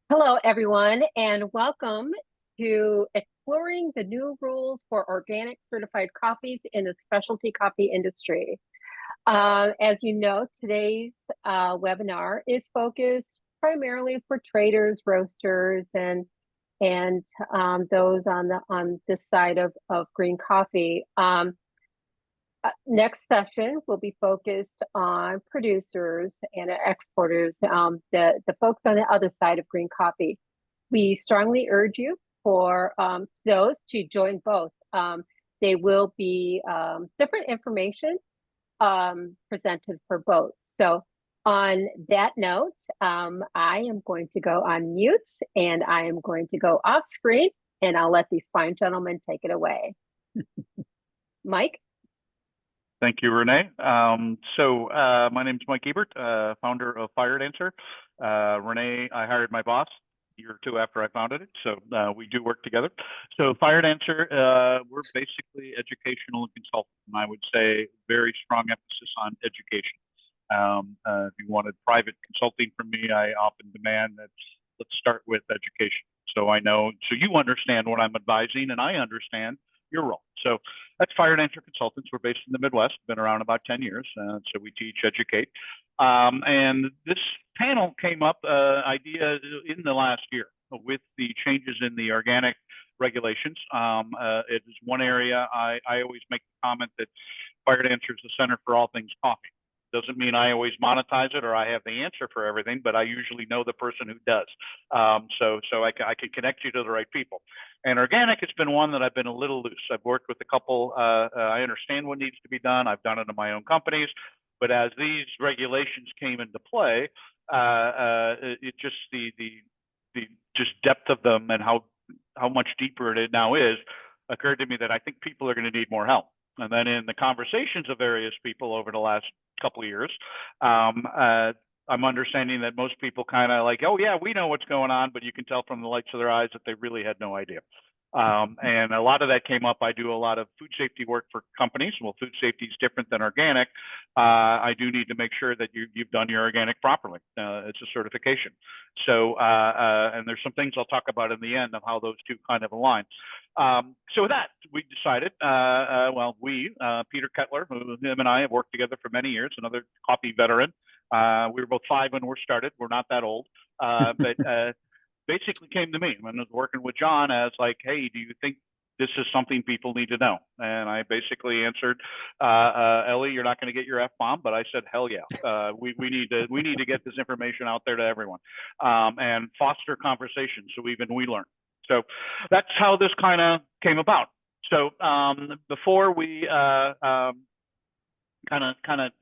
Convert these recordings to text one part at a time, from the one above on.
Hello, everyone, and welcome to Exploring the New Rules for Organic Certified Coffees in the Specialty Coffee Industry. As you know, today's webinar is focused primarily for traders, roasters, and those on this side of green coffee. Next session will be focused on producers and exporters, the folks on the other side of green coffee. We strongly urge you for those to join both. They will be different information presented for both. So on that note, I am going to go on mute and I am going to go off screen and I'll let these fine gentlemen take it away. Mike? Thank you, Renee. My name is Mike Ebert, founder of Firedancer. Renee, I hired my boss a year or two after I founded it, so we do work together. So Firedancer, we're basically educational and consulting, and I would say very strong emphasis on education. If you wanted private consulting from me, I often demand that let's start with education. So you understand what I'm advising, and I understand your role. So that's Firedancer Consultants. We're based in the Midwest, been around about 10 years. So we teach, educate. And this panel came up idea in the last year with the changes in the organic regulations. It is one area I always make the comment that Firedancer is the center for all things coffee. Doesn't mean I always monetize it or I have the answer for everything, but I usually know the person who does. So I can connect you to the right people. And organic has been one that I've been a little loose. I've worked with a couple. I understand what needs to be done. I've done it in my own companies. But as these regulations came into play, it just the just depth of them and how much deeper it now is occurred to me that I think people are going to need more help. And then in the conversations of various people over the last couple of years, I'm understanding that most people kind of like, oh yeah, we know what's going on, but you can tell from the lights of their eyes that they really had no idea. And a lot of that came up. I do a lot of food safety work for companies. Well, food safety is different than organic. I do need to make sure that you've done your organic properly. It's a certification. So, and there's some things I'll talk about in the end of how those two kind of align. So with that, we decided, Peter Kettler, him and I have worked together for many years, another coffee veteran. We were both 5 when we started. We're not that old, but basically came to me when I was working with John as like, hey, do you think this is something people need to know? And I basically answered, Ellie, you're not going to get your F-bomb, but I said, hell yeah. We need to get this information out there to everyone and foster conversation so even we learn. So that's how this kind of came about. So before we kind of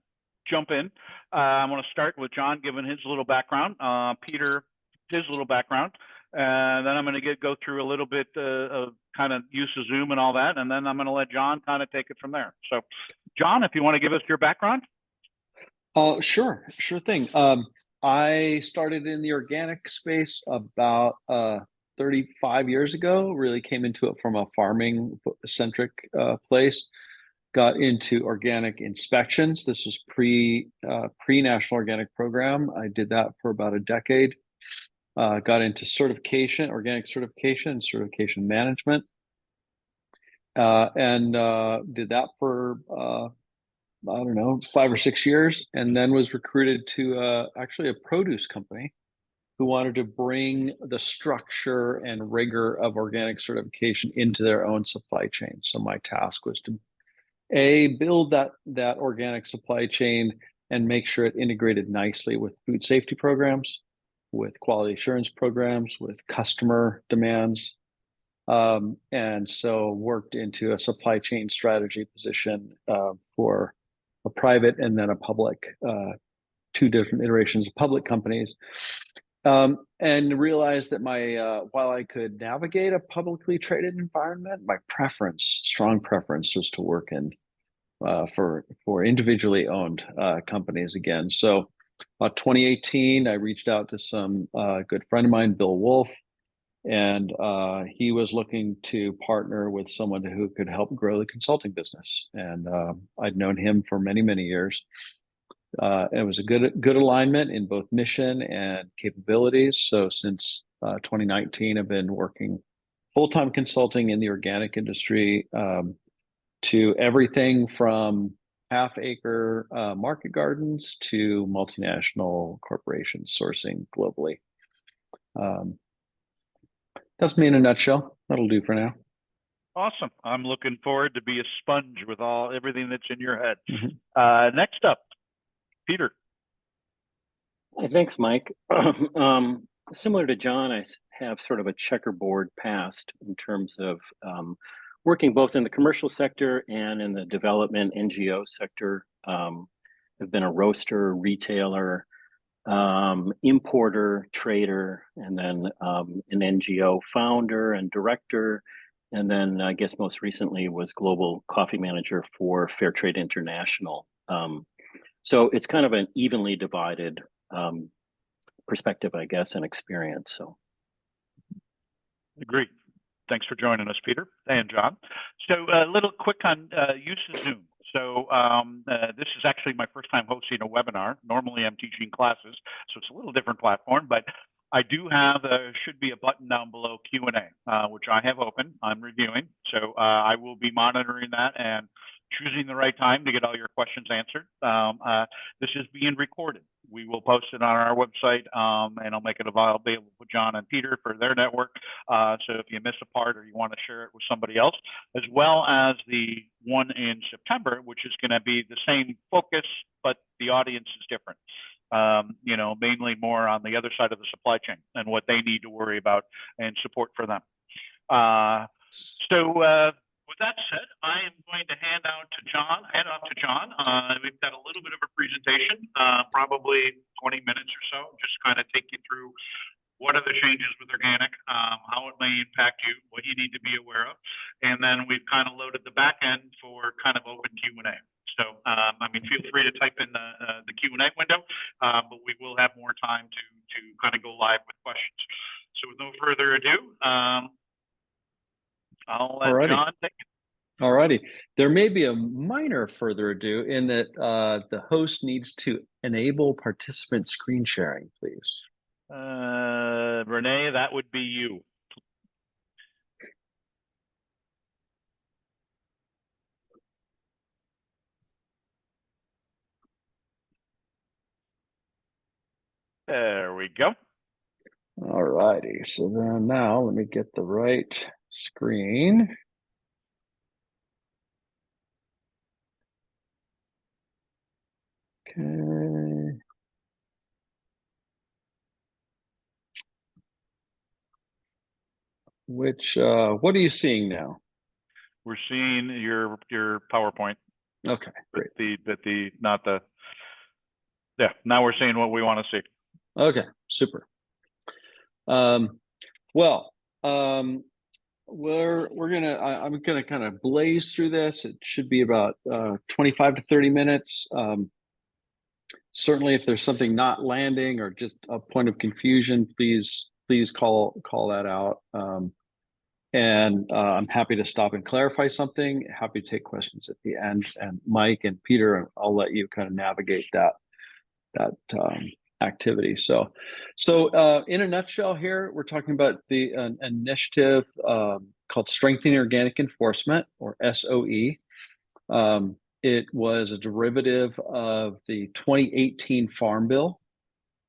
jump in, I want to start with John giving his little background, Peter his little background, and then I'm going to go through a little bit of kind of use of Zoom and all that, and then I'm going to let John kind of take it from there. So, John, if you want to give us your background. Sure thing. I started in the organic space about 35 years ago. Really came into it from a farming centric place. Got into organic inspections. This was pre National Organic Program. I did that for about a decade. Got into certification, organic certification, and certification management, and did that for I don't know, 5 or 6 years, and then was recruited to actually a produce company who wanted to bring the structure and rigor of organic certification into their own supply chain. So my task was to build that organic supply chain and make sure it integrated nicely with food safety programs, with quality assurance programs, with customer demands. And so worked into a supply chain strategy position for a private and then a public, 2 different iterations of public companies. And realized that while I could navigate a publicly traded environment, my strong preference was to work in for individually owned companies again. So 2018, I reached out to some good friend of mine, Bill Wolf, and he was looking to partner with someone who could help grow the consulting business. And I'd known him for many, many years. It was a good alignment in both mission and capabilities. So since 2019. I've been working full-time consulting in the organic industry, to everything from half-acre market gardens to multinational corporations sourcing globally. That's me in a nutshell. That'll do for now. Awesome. I'm looking forward to be a sponge with everything that's in your head. Next up, Peter. Thanks, Mike. Similar to John, I have sort of a checkerboard past in terms of working both in the commercial sector and in the development NGO sector. I've been a roaster, retailer, importer, trader, and then an NGO founder and director. And then I guess most recently was global coffee manager for Fair Trade International. So it's kind of an evenly divided perspective, I guess, and experience. So, Agreed. Thanks for joining us, Peter and John. So a little quick on use of Zoom. So this is actually my first time hosting a webinar. Normally I'm teaching classes, so it's a little different platform, but I do have, should be a button down below Q&A, which I have open. I'm reviewing. So I will be monitoring that and choosing the right time to get all your questions answered. This is being recorded. We will post it on our website, and I'll make it available for John and Peter for their network. So if you miss a part or you want to share it with somebody else, as well as the one in September, which is going to be the same focus, but the audience is different. You know, mainly more on the other side of the supply chain and what they need to worry about and support for them. With that said, I am going to hand off to John. We've got a little bit of a presentation, probably 20 minutes or so, just kind of take you through what are the changes with organic, how it may impact you, what you need to be aware of. And then we've kind of loaded the back end for kind of open Q&A. So, I mean, feel free to type in the Q&A window, but we will have more time to kind of go live with questions. So with no further ado, I'll let John take it. All righty. There may be a minor further ado in that the host needs to enable participant screen sharing, please. Renee, that would be you. There we go. All righty. So then now let me get the right screen. Okay. What are you seeing now? We're seeing your PowerPoint. Okay, great. Yeah, now we're seeing what we want to see. Okay, super. I'm gonna kind of blaze through this. It should be about 25 to 30 minutes. Certainly if there's something not landing or just a point of confusion, please call that out. I'm happy to stop and clarify something. Happy to take questions at the end. And Mike and Peter, I'll let you kind of navigate that activity. So in a nutshell here, we're talking about an initiative called Strengthening Organic Enforcement, or SOE. It was a derivative of the 2018 Farm Bill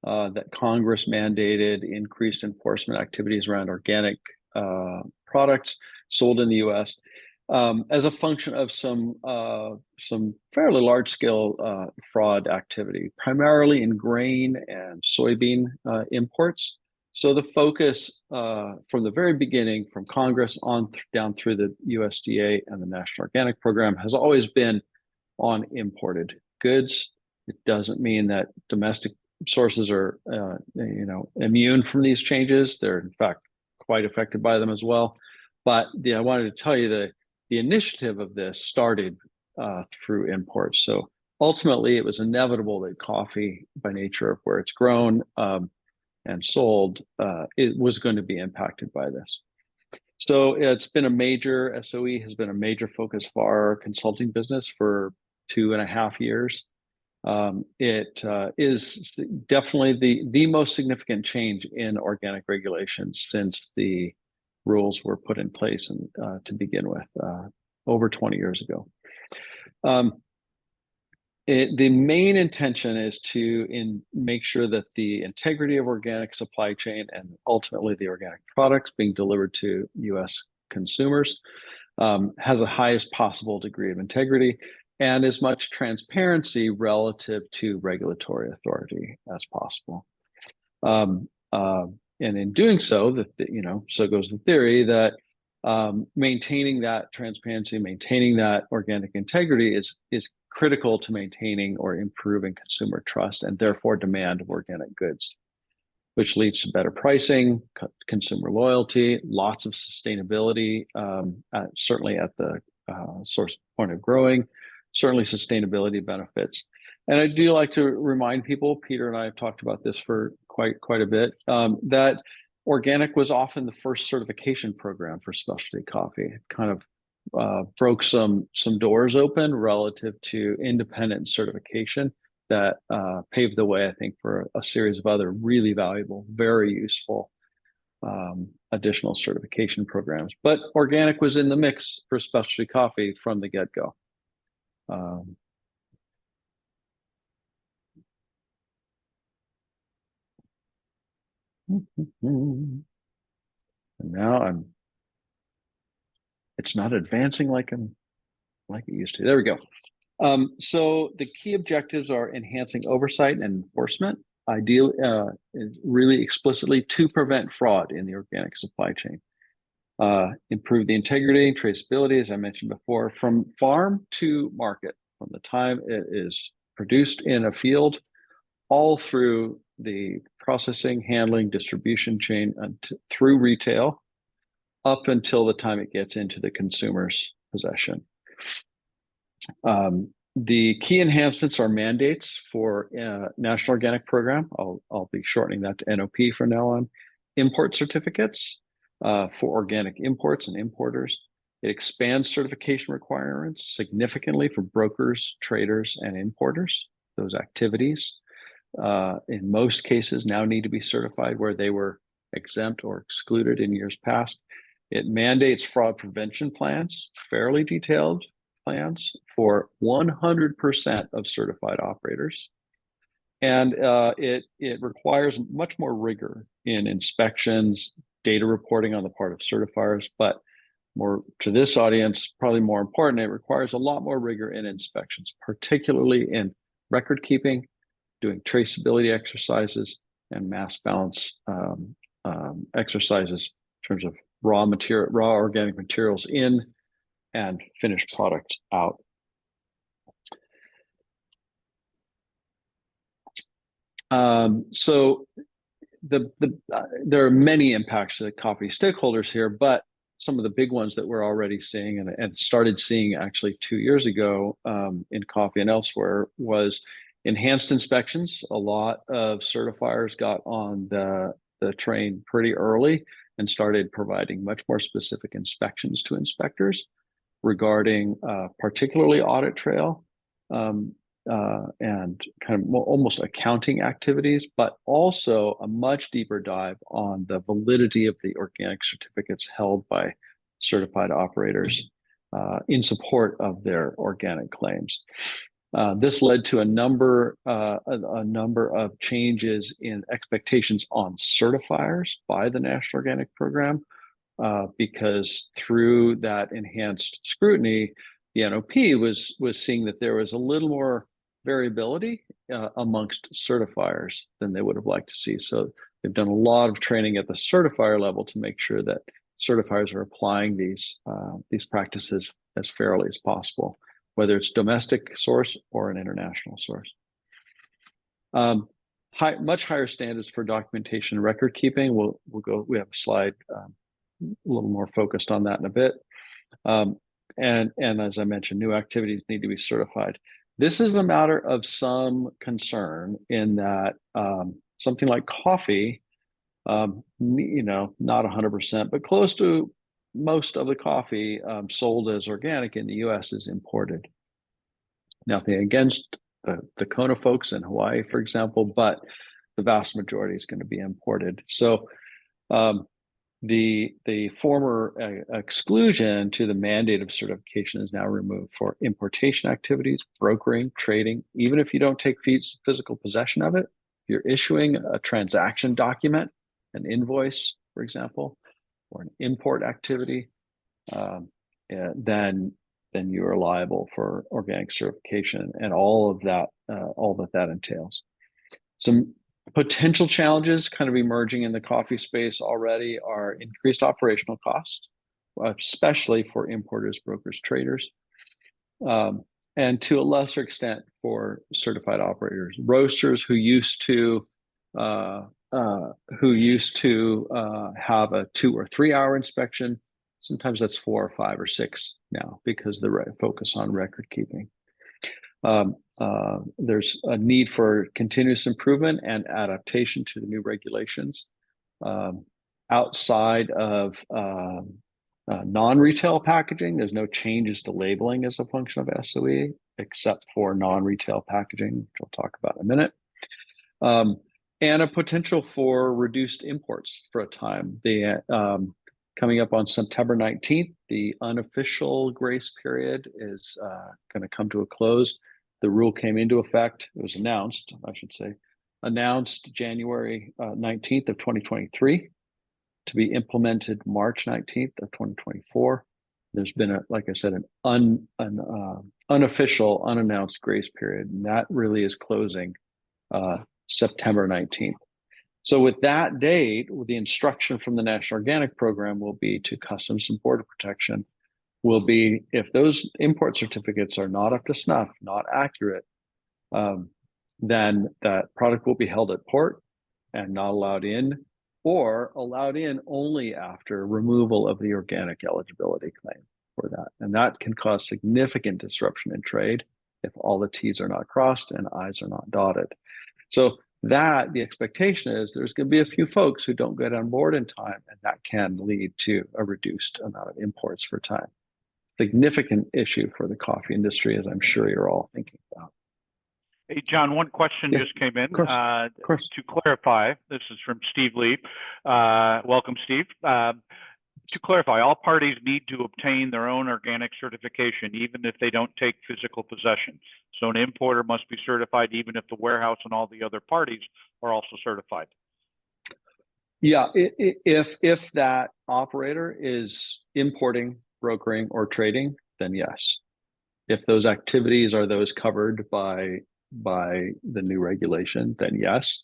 that Congress mandated increased enforcement activities around organic products sold in the U.S. As a function of some fairly large-scale fraud activity, primarily in grain and soybean imports. So the focus from the very beginning, from Congress on down through the USDA and the National Organic Program, has always been on imported goods. It doesn't mean that domestic sources are immune from these changes. They're in fact quite affected by them as well. But I wanted to tell you that the initiative of this started through imports. So ultimately, it was inevitable that coffee, by nature of where it's grown and sold, it was going to be impacted by this. So it's been a major, SOE has been a major focus for our consulting business for 2.5 years. It is definitely the most significant change in organic regulations since the rules were put in place to begin with over 20 years ago. The main intention is to make sure that the integrity of organic supply chain and ultimately the organic products being delivered to U.S. consumers has the highest possible degree of integrity and as much transparency relative to regulatory authority as possible. And in doing so, so goes the theory that maintaining that transparency, maintaining that organic integrity is critical to maintaining or improving consumer trust and therefore demand of organic goods, which leads to better pricing, consumer loyalty, lots of sustainability, certainly at the source point of growing, certainly sustainability benefits. And I do like to remind people, Peter and I have talked about this for quite a bit, that organic was often the first certification program for specialty coffee. It kind of broke some doors open relative to independent certification that paved the way, I think, for a series of other really valuable, very useful additional certification programs. But organic was in the mix for specialty coffee from the get-go. And now it's not advancing like it used to. There we go. So the key objectives are enhancing oversight and enforcement, ideally, really explicitly to prevent fraud in the organic supply chain. Improve the integrity and traceability, as I mentioned before, from farm to market, from the time it is produced in a field, all through the processing, handling, distribution chain, through retail, up until the time it gets into the consumer's possession. The key enhancements are mandates for National Organic Program. I'll be shortening that to NOP from now on. Import certificates for organic imports and importers. It expands certification requirements significantly for brokers, traders, and importers. Those activities, in most cases, now need to be certified where they were exempt or excluded in years past. It mandates fraud prevention plans, fairly detailed plans for 100% of certified operators. And it requires much more rigor in inspections, data reporting on the part of certifiers, but more to this audience, probably more important, it requires a lot more rigor in inspections, particularly in record keeping, doing traceability exercises, and mass balance exercises in terms of raw organic materials in and finished products out. So there are many impacts to the coffee stakeholders here, but some of the big ones that we're already seeing and started seeing actually 2 years ago in coffee and elsewhere was enhanced inspections. A lot of certifiers got on the train pretty early and started providing much more specific inspections to inspectors regarding particularly audit trail and kind of almost accounting activities, but also a much deeper dive on the validity of the organic certificates held by certified operators in support of their organic claims. This led to a number of changes in expectations on certifiers by the National Organic Program, because through that enhanced scrutiny, the NOP was seeing that there was a little more variability amongst certifiers than they would have liked to see. So they've done a lot of training at the certifier level to make sure that certifiers are applying these practices as fairly as possible, whether it's domestic source or an international source. Much higher standards for documentation and record keeping. We have a slide a little more focused on that in a bit. And as I mentioned, new activities need to be certified. This is a matter of some concern in that something like coffee, not 100%, but close to most of the coffee sold as organic in the US is imported. Nothing against the Kona folks in Hawaii, for example, but the vast majority is going to be imported. So the former exclusion to the mandate of certification is now removed for importation activities, brokering, trading. Even if you don't take physical possession of it, you're issuing a transaction document, an invoice, for example, or an import activity, then you are liable for organic certification and all that entails. Some potential challenges kind of emerging in the coffee space already are increased operational costs, especially for importers, brokers, traders, and to a lesser extent for certified operators, roasters who used to have a 2 or 3 hour inspection. Sometimes that's 4 or 5 or 6 now because the focus on record keeping. There's a need for continuous improvement and adaptation to the new regulations. Outside of non-retail packaging, there's no changes to labeling as a function of SOE, except for non-retail packaging, which I'll talk about in a minute. And a potential for reduced imports for a time. Coming up on September 19th, the unofficial grace period is going to come to a close. The rule came into effect, it was announced, I should say, announced January 19th of 2023 to be implemented March 19th of 2024. There's been, like I said, an unofficial, unannounced grace period, and that really is closing September 19th. So with that date, the instruction from the National Organic Program will be to Customs and Border Protection will be, if those import certificates are not up to snuff, not accurate, then that product will be held at port and not allowed in, or allowed in only after removal of the organic eligibility claim for that. And that can cause significant disruption in trade if all the T's are not crossed and I's are not dotted. So the expectation is there's going to be a few folks who don't get on board in time, and that can lead to a reduced amount of imports for time. Significant issue for the coffee industry, as I'm sure you're all thinking about. Hey, John, one question just came in. Of course. To clarify, this is from Steve Lee. Welcome, Steve. To clarify, all parties need to obtain their own organic certification, even if they don't take physical possession. So an importer must be certified, even if the warehouse and all the other parties are also certified. Yeah, if that operator is importing, brokering, or trading, then yes. If those activities are those covered by the new regulation, then yes,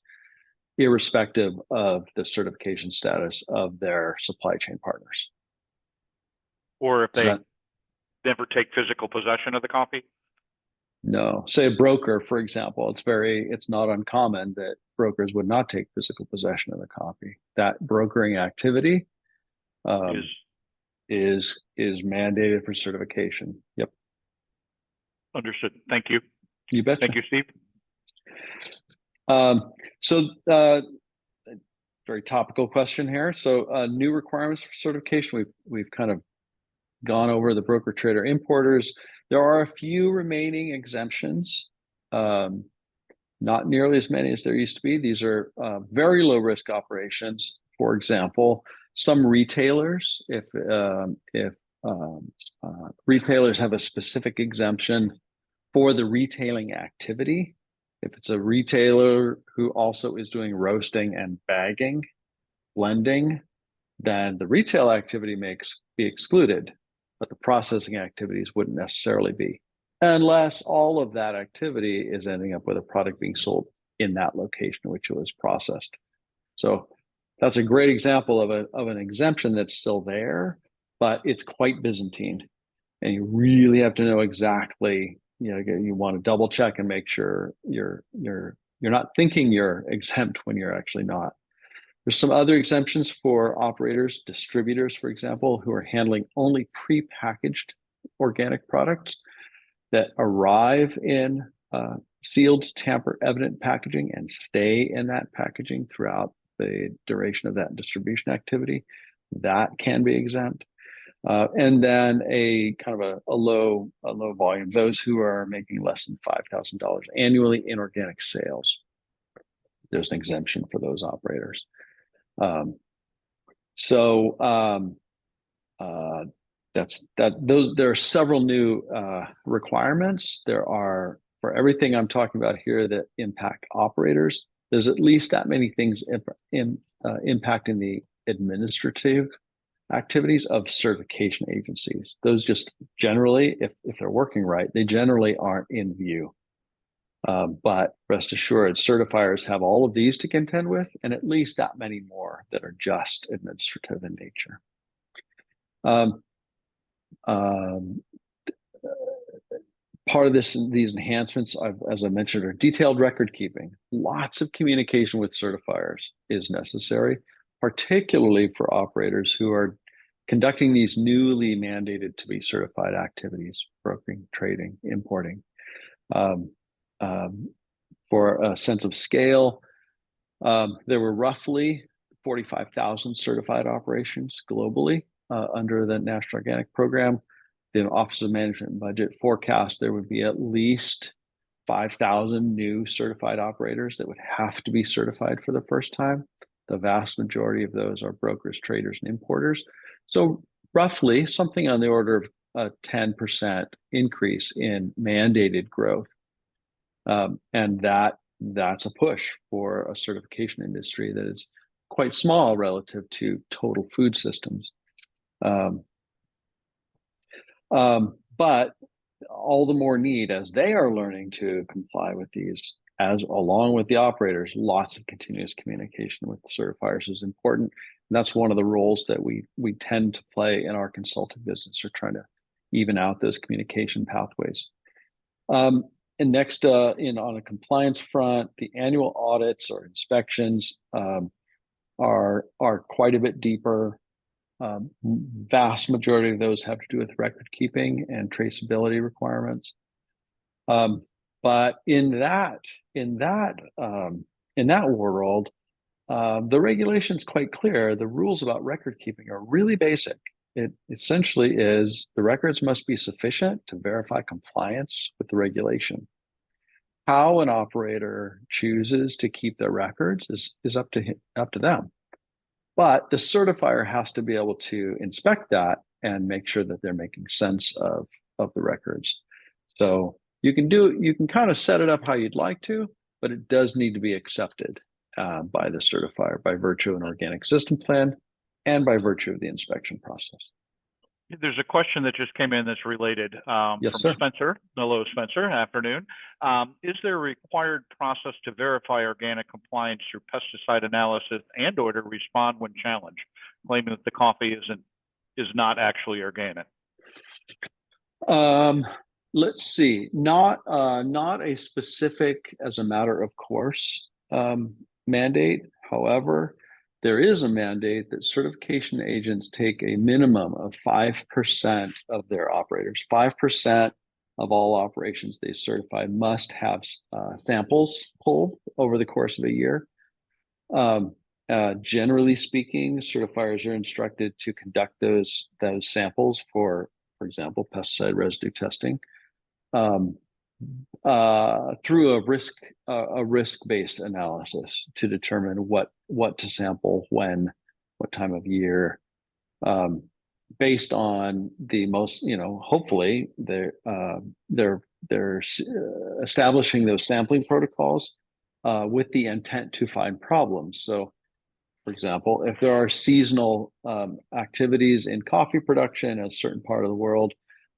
irrespective of the certification status of their supply chain partners. Or if they never take physical possession of the coffee? No. Say a broker, for example, it's not uncommon that brokers would not take physical possession of the coffee. That brokering activity is mandated for certification. Yep. Understood. Thank you. You betcha. Thank you, Steve. Very topical question here. So new requirements for certification. We've kind of gone over the broker, trader, importers. There are a few remaining exemptions, not nearly as many as there used to be. These are very low risk operations. For example, some retailers, if retailers have a specific exemption for the retailing activity, if it's a retailer who also is doing roasting and bagging, blending, then the retail activity may be excluded, but the processing activities wouldn't necessarily be, unless all of that activity is ending up with a product being sold in that location which it was processed. So that's a great example of an exemption that's still there, but it's quite Byzantine, and you really have to know exactly. You want to double check and make sure you're not thinking you're exempt when you're actually not. There's some other exemptions for operators, distributors, for example, who are handling only pre-packaged organic products that arrive in sealed, tamper-evident packaging and stay in that packaging throughout the duration of that distribution activity. That can be exempt. And then a kind of a low volume, those who are making less than $5,000 annually in organic sales. There's an exemption for those operators. There are several new requirements. There are, for everything I'm talking about here that impact operators, there's at least that many things impacting the administrative activities of certification agencies. Those just generally, if they're working right, they generally aren't in view. But rest assured, certifiers have all of these to contend with, and at least that many more that are just administrative in nature. Part of these enhancements, as I mentioned, are detailed record keeping. Lots of communication with certifiers is necessary, particularly for operators who are conducting these newly mandated to be certified activities, brokering, trading, importing. For a sense of scale, there were roughly 45,000 certified operations globally under the National Organic Program. The Office of Management and Budget forecast there would be at least 5,000 new certified operators that would have to be certified for the first time. The vast majority of those are brokers, traders, and importers. So roughly something on the order of a 10% increase in mandated growth. And that's a push for a certification industry that is quite small relative to total food systems. But all the more need as they are learning to comply with these, as along with the operators, lots of continuous communication with certifiers is important. And that's one of the roles that we tend to play in our consulting business, or trying to even out those communication pathways. And next, on a compliance front, the annual audits or inspections are quite a bit deeper. Vast majority of those have to do with record keeping and traceability requirements. But in that world, the regulation's quite clear. The rules about record keeping are really basic. It essentially is the records must be sufficient to verify compliance with the regulation. How an operator chooses to keep their records is up to them. But the certifier has to be able to inspect that and make sure that they're making sense of the records. So you can kind of set it up how you'd like to, but it does need to be accepted by the certifier by virtue of an organic system plan and by virtue of the inspection process. There's a question that just came in that's related Yes, from sir. Spencer. Hello, Spencer. Afternoon. Is there a required process to verify organic compliance through pesticide analysis and/or to respond when challenged, claiming that the coffee is not actually organic? Let's see. Not a specific, as a matter of course, mandate. However, there is a mandate that certification agents take a minimum of 5% of their operators. 5% of all operations they certify must have samples pulled over the course of a year. Generally speaking, certifiers are instructed to conduct those samples for example, pesticide residue testing through a risk-based analysis to determine what to sample when, what time of year, based on the most, hopefully they're establishing those sampling protocols with the intent to find problems. So, for example, if there are seasonal activities in coffee production in a certain part of the world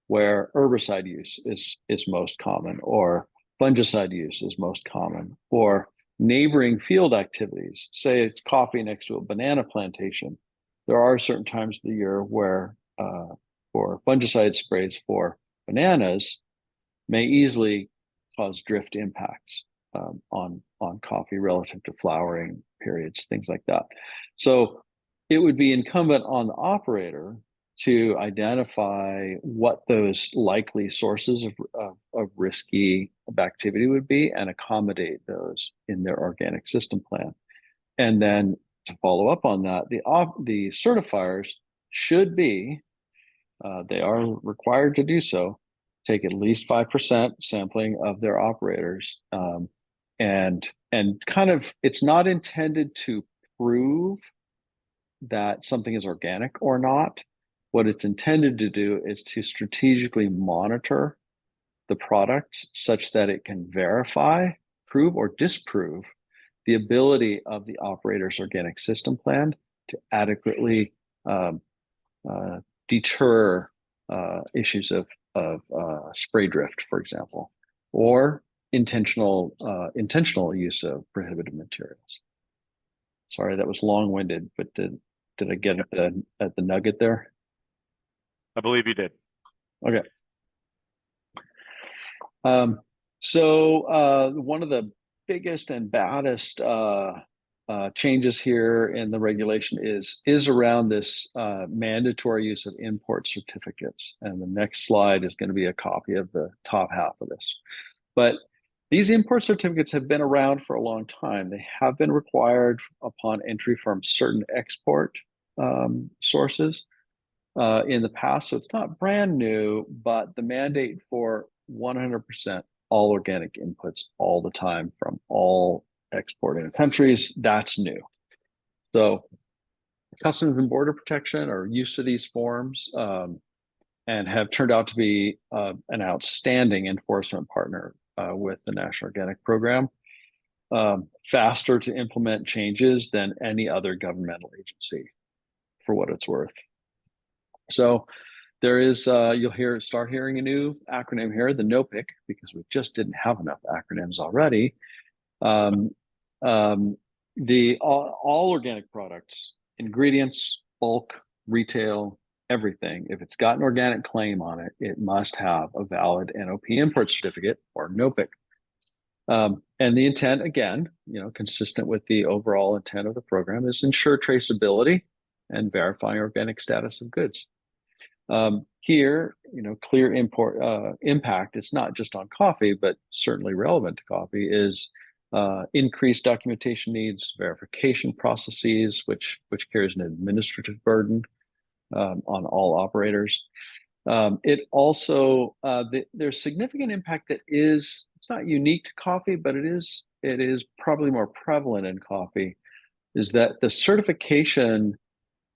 where herbicide use is most common, or fungicide use is most common, or neighboring field activities, say it's coffee next to a banana plantation, there are certain times of the year where for fungicide sprays for bananas may easily cause drift impacts on coffee relative to flowering periods, things like that. So it would be incumbent on the operator to identify what those likely sources of risky activity would be and accommodate those in their organic system plan. And then to follow up on that, the certifiers should be they are required to do so, take at least 5% sampling of their operators. And kind of, it's not intended to prove that something is organic or not. What it's intended to do is to strategically monitor the products such that it can verify, prove, or disprove the ability of the operator's organic system plan to adequately deter issues of spray drift, for example, or intentional use of prohibited materials. Sorry, that was long-winded, but did I get at the nugget there? I believe you did. Okay. So one of the biggest and baddest changes here in the regulation is around this mandatory use of import certificates. And the next slide is going to be a copy of the top half of this. But these import certificates have been around for a long time. They have been required upon entry from certain export sources in the past. So it's not brand new, but the mandate for 100% all organic inputs all the time from all exporting countries, that's new. So Customs and Border Protection are used to these forms and have turned out to be an outstanding enforcement partner with the National Organic Program. Faster to implement changes than any other governmental agency, for what it's worth. So there is, you'll start hearing a new acronym here, the NOPIC, because we just didn't have enough acronyms already. The all organic products, ingredients, bulk, retail, everything, if it's got an organic claim on it, it must have a valid NOP import certificate, or NOPIC. And the intent, again, consistent with the overall intent of the program, is ensure traceability and verifying organic status of goods. Here, clear impact, it's not just on coffee, but certainly relevant to coffee, is increased documentation needs, verification processes, which carries an administrative burden on all operators. It also, there's significant impact that it's not unique to coffee, but it is probably more prevalent in coffee, is that the certification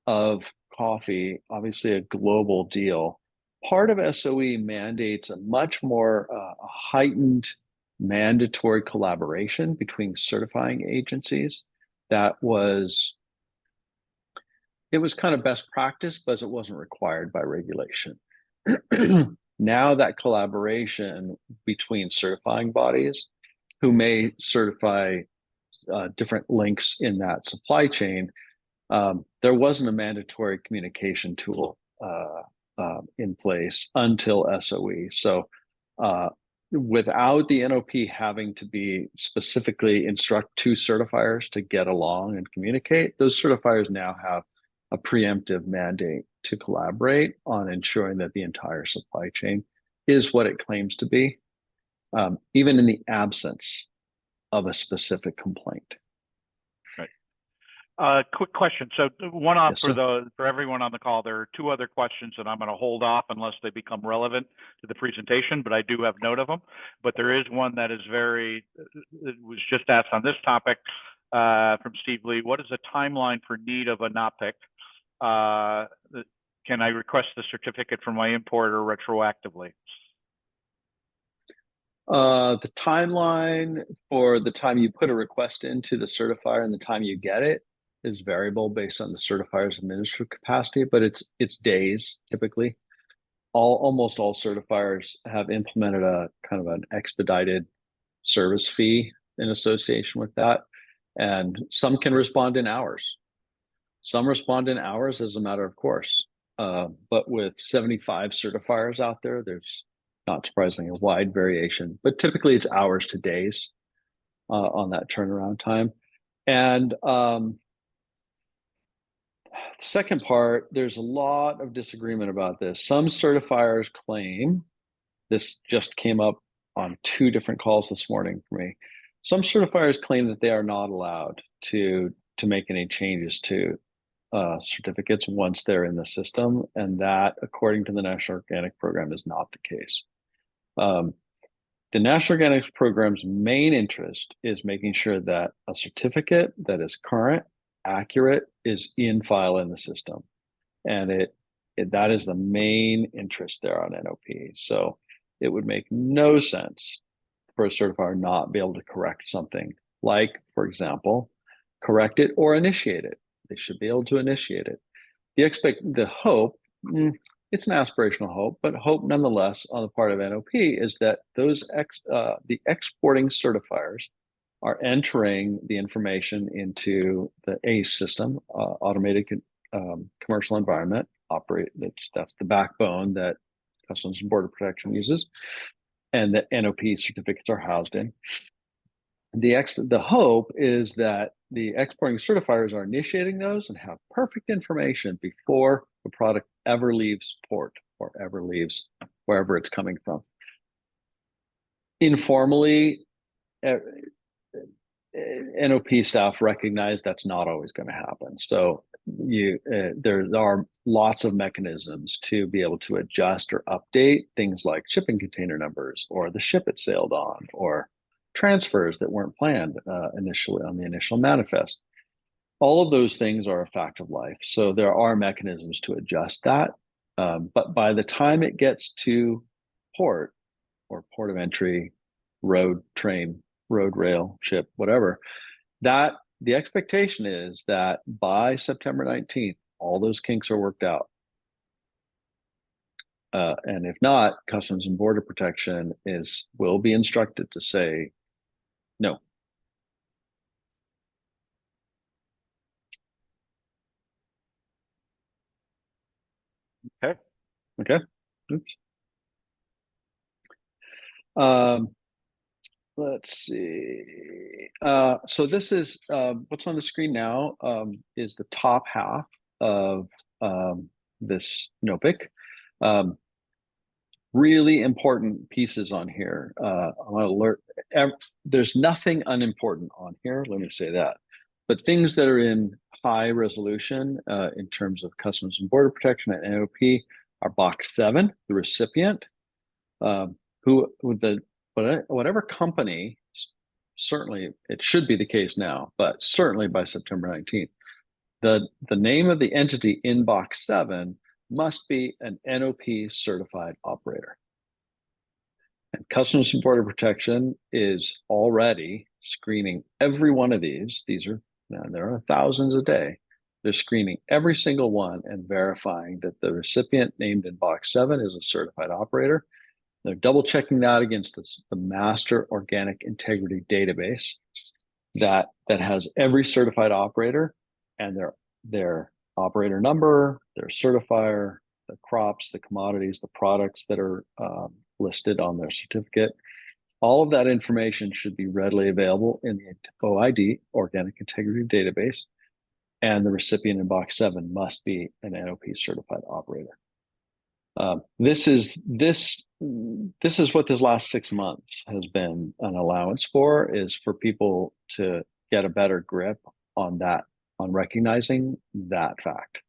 of coffee, obviously a global deal, part of SOE mandates a much more heightened mandatory collaboration between certifying agencies. It was kind of best practice, but it wasn't required by regulation. Now that collaboration between certifying bodies who may certify different links in that supply chain, there wasn't a mandatory communication tool in place until SOE. So without the NOP having to be specifically instruct two certifiers to get along and communicate, those certifiers now have a preemptive mandate to collaborate on ensuring that the entire supply chain is what it claims to be, even in the absence of a specific complaint. Quick question. So one off Yes, for everyone on the call. There are two other questions that I'm going to hold off unless they become relevant to the presentation, but I do have note of them. But there is one that is it was just asked on this topic from Steve Lee. What is the timeline for need of a NOPIC? Can I request the certificate from my importer retroactively? The timeline for the time you put a request into the certifier and the time you get it is variable based on the certifier's administrative capacity, but it's days typically. Almost all certifiers have implemented a kind of an expedited service fee in association with that, and some can respond in hours. Some respond in hours as a matter of course, but with 75 certifiers out there, there's not surprisingly a wide variation, but typically it's hours to days on that turnaround time. And second part, there's a lot of disagreement about this. Some certifiers claim, this just came up on 2 different calls this morning for me. Some certifiers claim that they are not allowed to make any changes to certificates once they're in the system, and that, according to the National Organic Program, is not the case. The National Organics Program's main interest is making sure that a certificate that is current, accurate, is in file in the system. And that is the main interest there on NOP. So it would make no sense for a certifier not be able to correct something, like, for example, correct it or initiate it. They should be able to initiate it. The hope, it's an aspirational hope, but hope nonetheless on the part of NOP is that the exporting certifiers are entering the information into the ACE system, automated commercial environment operate. That's the backbone that Customs and Border Protection uses, and that NOP certificates are housed in. The hope is that the exporting certifiers are initiating those and have perfect information before the product ever leaves port or ever leaves wherever it's coming from. Informally, NOP staff recognize that's not always going to happen. So there are lots of mechanisms to be able to adjust or update things like shipping container numbers or the ship it sailed on, or transfers that weren't planned initially on the initial manifest. All of those things are a fact of life. So there are mechanisms to adjust that. But by the time it gets to port or port of entry, road, train, road, rail, ship, whatever, that the expectation is that by September 19th, all those kinks are worked out. And if not, Customs and Border Protection will be instructed to say no. Okay. Okay. Oops. Let's see. So this is what's on the screen now is the top half of this NOPIC. Really important pieces on here. I want to alert. There's nothing unimportant on here. Let me say that. But things that are in high resolution in terms of Customs and Border Protection and NOP are Box 7, the recipient, whatever company, certainly it should be the case now, but certainly by September 19th, the name of the entity in Box 7 must be an NOP certified operator. And Customs and Border Protection is already screening every one of these. There are thousands a day. They're screening every single one and verifying that the recipient named in Box 7 is a certified operator. They're double checking that against the master organic integrity database that has every certified operator and their operator number, their certifier, the crops, the commodities, the products that are listed on their certificate. All of that information should be readily available in the OID, Organic Integrity Database, and the recipient in Box 7 must be an NOP certified operator. This is what this last 6 months has been an allowance for, is for people to get a better grip on that, on recognizing that fact.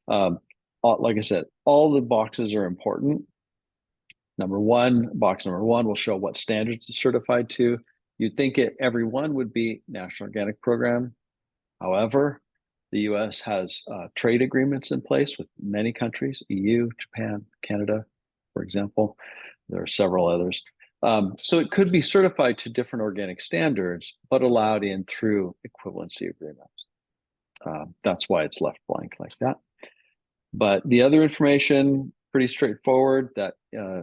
Like I said, all the boxes are important. Box number one will show what standards it's certified to. You'd think every one would be National Organic Program. However, the US has trade agreements in place with many countries, EU, Japan, Canada, for example. There are several others. So it could be certified to different organic standards, but allowed in through equivalency agreements. That's why it's left blank like that. But the other information, pretty straightforward. That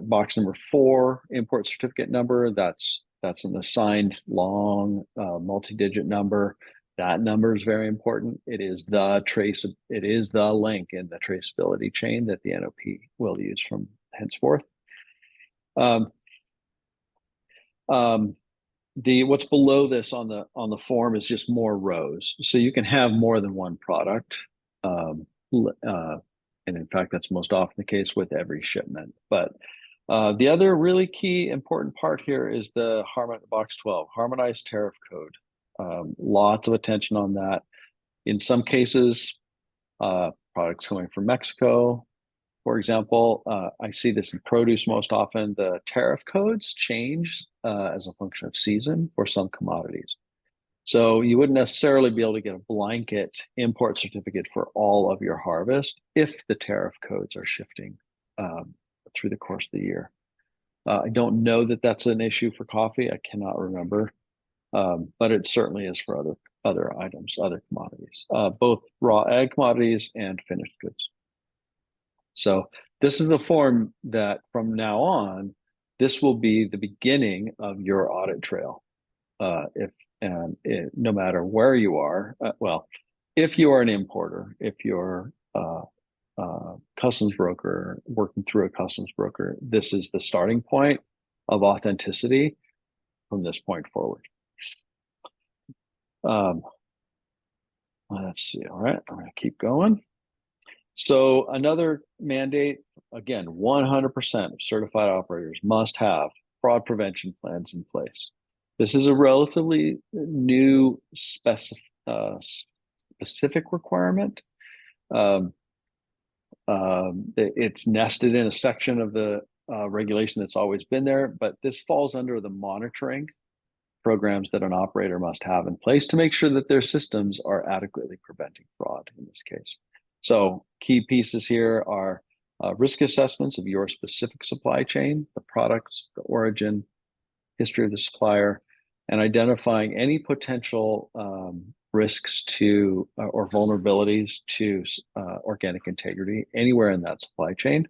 box number 4, import certificate number, that's an assigned long multi-digit number. That number is very important. It is the link in the traceability chain that the NOP will use from henceforth. What's below this on the form is just more rows, so you can have more than one product. And in fact, that's most often the case with every shipment. But the other really key important part here is the Box 12, Harmonized Tariff Code. Lots of attention on that. In some cases, products coming from Mexico, for example. I see this in produce most often. The tariff codes change as a function of season for some commodities. So you wouldn't necessarily be able to get a blanket import certificate for all of your harvest if the tariff codes are shifting through the course of the year. I don't know that that's an issue for coffee. I cannot remember, but it certainly is for other items, other commodities, both raw ag commodities and finished goods. So this is a form that from now on, this will be the beginning of your audit trail. No matter where you are, well, if you are an importer, if you're customs broker working through a customs broker, this is the starting point of authenticity from this point forward. Let's see. All right, I'm going to keep going. So another mandate, again, 100% of certified operators must have fraud prevention plans in place. This is a relatively new specific requirement. It's nested in a section of the regulation that's always been there, but this falls under the monitoring programs that an operator must have in place to make sure that their systems are adequately preventing fraud in this case. So key pieces here are risk assessments of your specific supply chain, the products, the origin, history of the supplier, and identifying any potential risks to or vulnerabilities to organic integrity anywhere in that supply chain.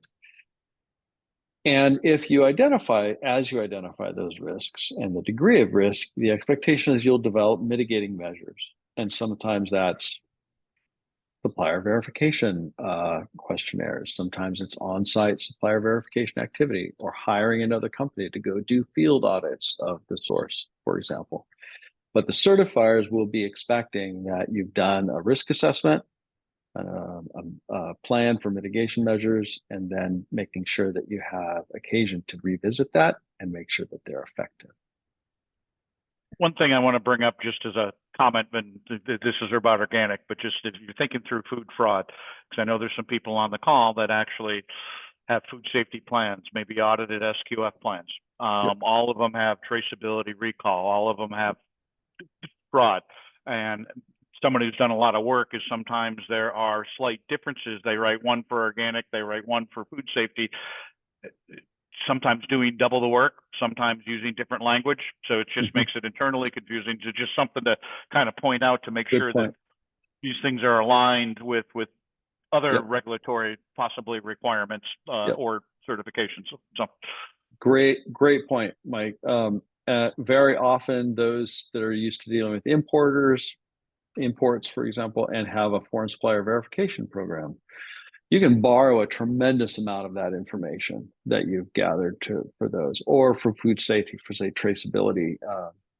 And if you identify, as you identify those risks and the degree of risk, the expectation is you'll develop mitigating measures. And sometimes that's supplier verification questionnaires. Sometimes it's on-site supplier verification activity or hiring another company to go do field audits of the source, for example. But the certifiers will be expecting that you've done a risk assessment, a plan for mitigation measures, and then making sure that you have occasion to revisit that and make sure that they're effective. One thing I want to bring up just as a comment, and this is about organic, but just if you're thinking through food fraud, because I know there's some people on the call that actually have food safety plans, maybe audited SQF plans. Yep. All of them have traceability recall. All of them have fraud. And someone who's done a lot of work is sometimes there are slight differences. They write one for organic, they write one for food safety. Sometimes doing double the work, sometimes using different language. So it just makes it internally confusing. So just something to kind of point out to make sure that these things are aligned with other regulatory possibly requirements or certifications. So great point, Mike. Very often those that are used to dealing with imports, for example, and have a foreign supplier verification program, you can borrow a tremendous amount of that information that you've gathered for those, or for food safety, for say traceability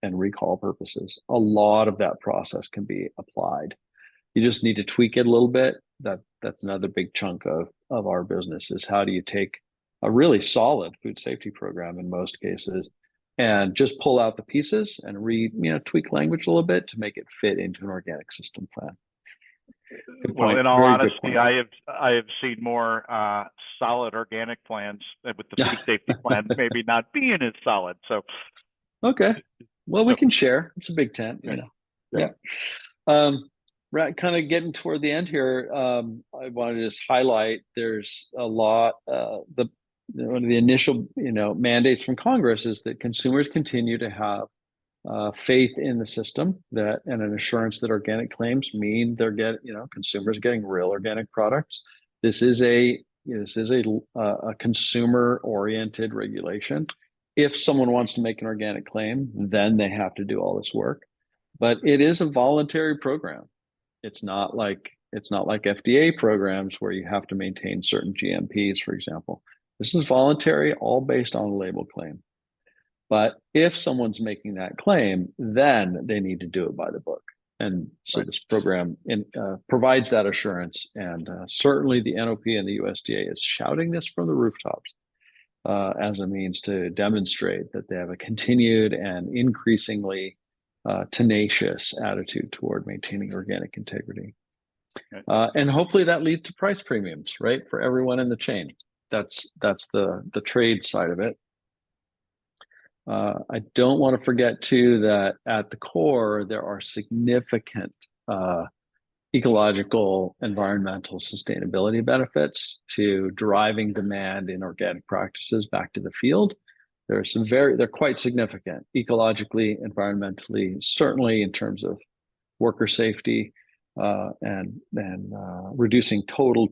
and recall purposes. A lot of that process can be applied. You just need to tweak it a little bit. That's another big chunk of our business, is how do you take a really solid food safety program in most cases and just pull out the pieces and tweak language a little bit to make it fit into an organic system plan. Well, in all honesty, I have seen more solid organic plans with the food safety plan maybe not being as solid. So, okay, well, we can share. It's a big tent, you know. Yeah. Kind of getting toward the end here. I wanted to just highlight there's a lot. One of the initial mandates from Congress is that consumers continue to have faith in the system, that and an assurance that organic claims mean consumers getting real organic products. This is a consumer oriented regulation. If someone wants to make an organic claim, then they have to do all this work, but it is a voluntary program. It's not like FDA programs where you have to maintain certain GMPs, for example. This is voluntary, all based on a label claim. But if someone's making that claim, then they need to do it by the book. And so this program provides that assurance. And certainly the NOP and the USDA is shouting this from the rooftops as a means to demonstrate that they have a continued and increasingly tenacious attitude toward maintaining organic integrity. And hopefully that leads to price premiums, right, for everyone in the chain. That's the trade side of it. I don't want to forget too that at the core there are significant ecological, environmental, sustainability benefits to driving demand in organic practices back to the field. They're quite significant ecologically, environmentally, certainly in terms of worker safety and reducing total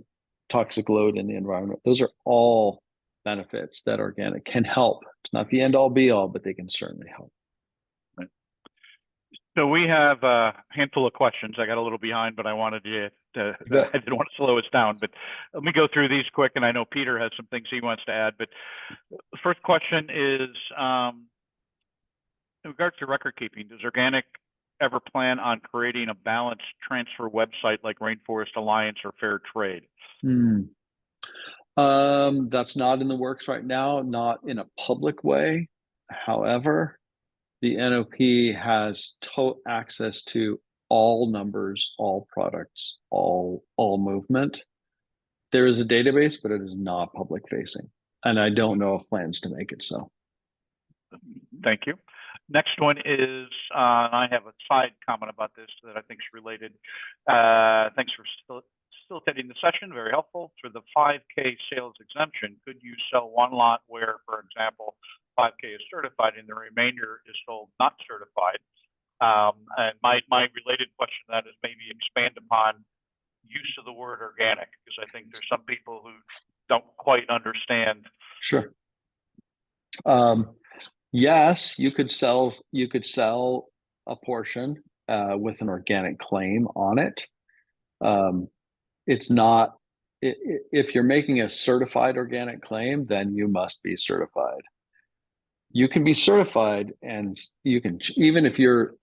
toxic load in the environment. Those are all benefits that organic can help. It's not the end all be all, but they can certainly help. Right. So we have a handful of questions. I got a little behind, but I wanted I didn't want to slow us down, but let me go through these quick. And I know Peter has some things he wants to add, but the first question is, in regards to record keeping, does organic ever plan on creating a balanced transfer website like Rainforest Alliance or Fair Trade? That's not in the works right now, not in a public way. However, the NOP has access to all numbers, all products, all movement. There is a database, but it is not public facing. And I don't know of plans to make it so. Thank you. Next one is, I have a side comment about this that I think is related. Thanks for facilitating the session, very helpful. For the 5K sales exemption, could you sell one lot where, for example, 5K is certified and the remainder is sold not certified? And my related question to that is maybe expand upon use of the word organic, because I think there's some people who don't quite understand. Sure. Yes, you could sell a portion with an organic claim on it. It's not, if you're making a certified organic claim, then you must be certified. You can be certified, and you can, even if you're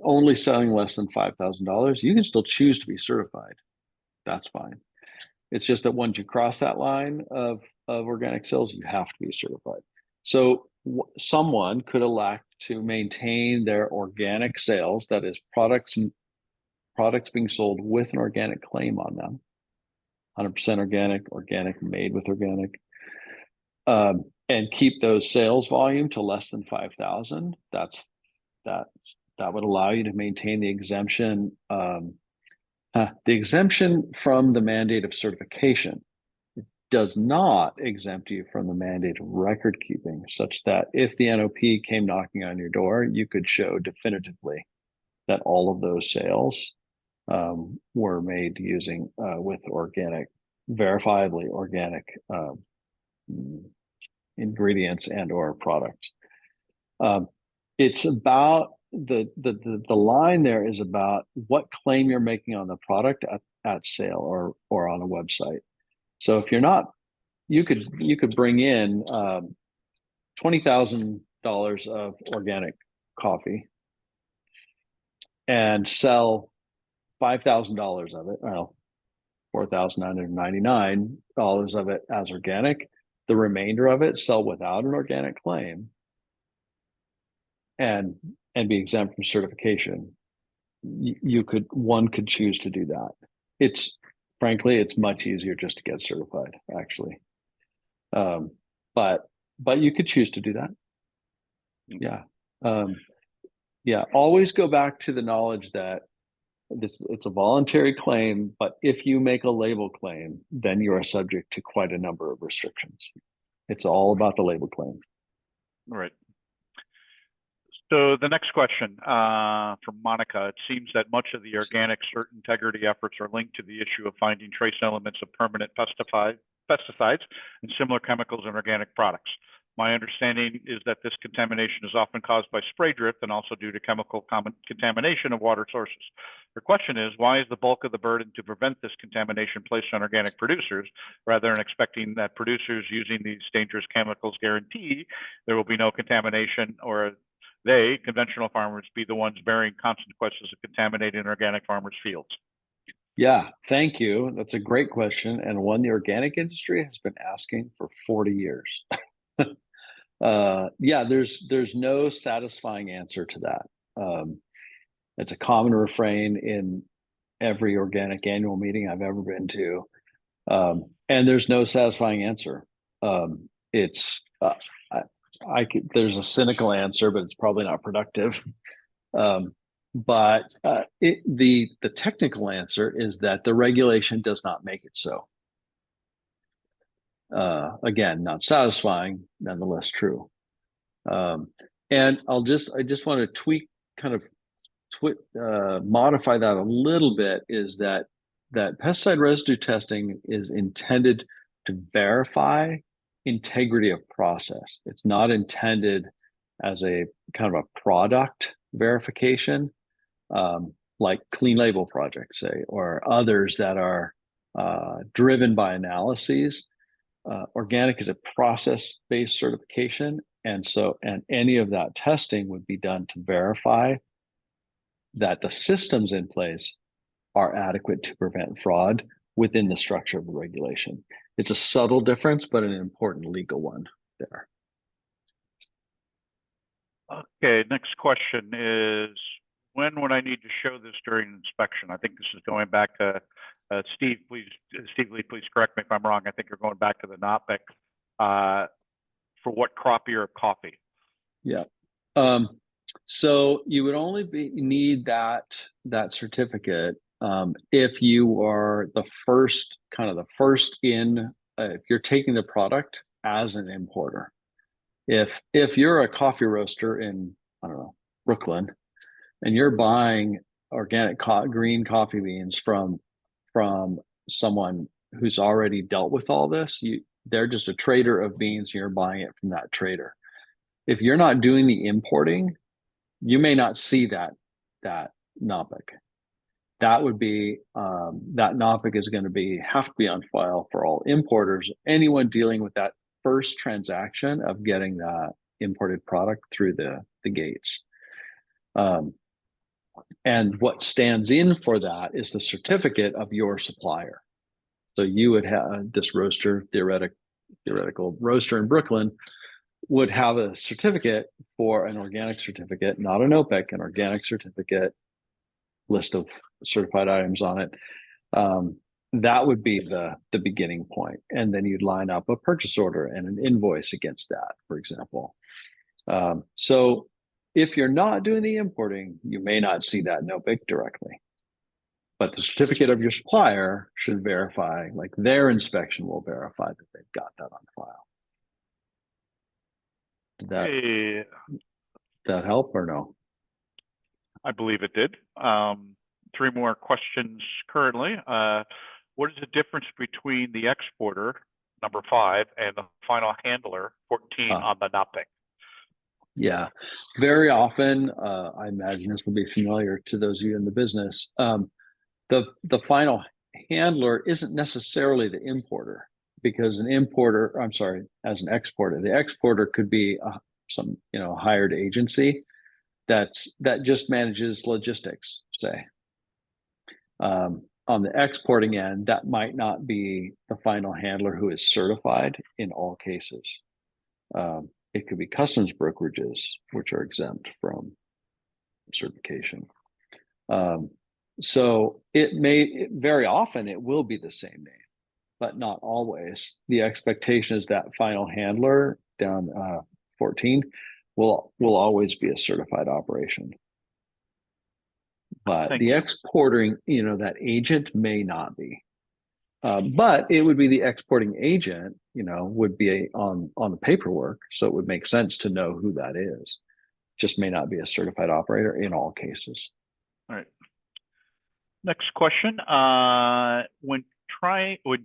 only selling less than $5,000, you can still choose to be certified. That's fine. It's just that once you cross that line of organic sales, you have to be certified. So someone could elect to maintain their organic sales, that is products being sold with an organic claim on them, 100% organic, made with organic, and keep those sales volume to less than 5,000. That would allow you to maintain the exemption. The exemption from the mandate of certification does not exempt you from the mandate of record keeping, such that if the NOP came knocking on your door, you could show definitively that all of those sales were made using with organic, verifiably organic ingredients and or products. It's about the line there is about what claim you're making on the product at sale or on a website. So if you're not, you could bring in $20,000 of organic coffee and sell $5,000 of it, well, $4,999 of it as organic. The remainder of it sell without an organic claim and be exempt from certification. One could choose to do that. Frankly, it's much easier just to get certified, actually. But you could choose to do that. Yeah. Always go back to the knowledge that it's a voluntary claim, but if you make a label claim, then you are subject to quite a number of restrictions. It's all about the label claim. All right. So the next question from Monica, it seems that much of the organic cert integrity efforts are linked to the issue of finding trace elements of permanent pesticides and similar chemicals in organic products. My understanding is that this contamination is often caused by spray drift and also due to chemical contamination of water sources. The question is, why is the bulk of the burden to prevent this contamination placed on organic producers rather than expecting that producers using these dangerous chemicals guarantee there will be no contamination, or conventional farmers, be the ones bearing consequences of contaminating organic farmers' fields? Yeah, thank you. That's a great question, and one the organic industry has been asking for 40 years. There's no satisfying answer to that. It's a common refrain every organic annual meeting I've ever been to. And there's no satisfying answer. It's there's a cynical answer, but it's probably not productive. But the technical answer is that the regulation does not make it so. Again, not satisfying, nonetheless true. And I just want to tweak, modify that a little bit, is that pesticide residue testing is intended to verify integrity of process. It's not intended as a kind of a product verification, like Clean Label Project, say, or others that are driven by analyses. Organic is a process-based certification, and any of that testing would be done to verify that the systems in place are adequate to prevent fraud within the structure of the regulation. It's a subtle difference, but an important legal one there. Okay, next question is, when would I need to show this during inspection? I think this is going back to Steve. Steve Lee, please correct me if I'm wrong. I think you're going back to the NOPIC for what crop year of coffee? Yeah. So you would only need that certificate if you are the first in, if you're taking the product as an importer. If you're a coffee roaster in, I don't know, Brooklyn, and you're buying organic green coffee beans from someone who's already dealt with all this, they're just a trader of beans, and you're buying it from that trader. If you're not doing the importing, you may not see that NOPIC. That would be that NOPIC is going to have to be on file for all importers, anyone dealing with that first transaction of getting that imported product through the gates. And what stands in for that is the certificate of your supplier. So you would have this roaster, theoretical roaster in Brooklyn, would have a certificate for an organic certificate, not an OPEC, an organic certificate, list of certified items on it. That would be the beginning point. And then you'd line up a purchase order and an invoice against that, for example. So if you're not doing the importing, you may not see that NOPIC directly. But the certificate of your supplier should verify, like their inspection will verify that they've got that on file. Did that help or no? I believe it did. 3 more questions currently. What is the difference between the exporter, number 5, and the final handler, 14, on the NOPIC? Yeah, very often, I imagine this will be familiar to those of you in the business. The final handler isn't necessarily the importer, because as an exporter, the exporter could be some hired agency that just manages logistics, say. On the exporting end, that might not be the final handler who is certified in all cases. It could be customs brokerages, which are exempt from certification. So very often it will be the same name, but not always. The expectation is that final handler down 14 will always be a certified operation. But the exporting, that agent may not be. But it would be the exporting agent, would be on the paperwork. So it would make sense to know who that is. Just may not be a certified operator in all cases. All right. Next question. When trying to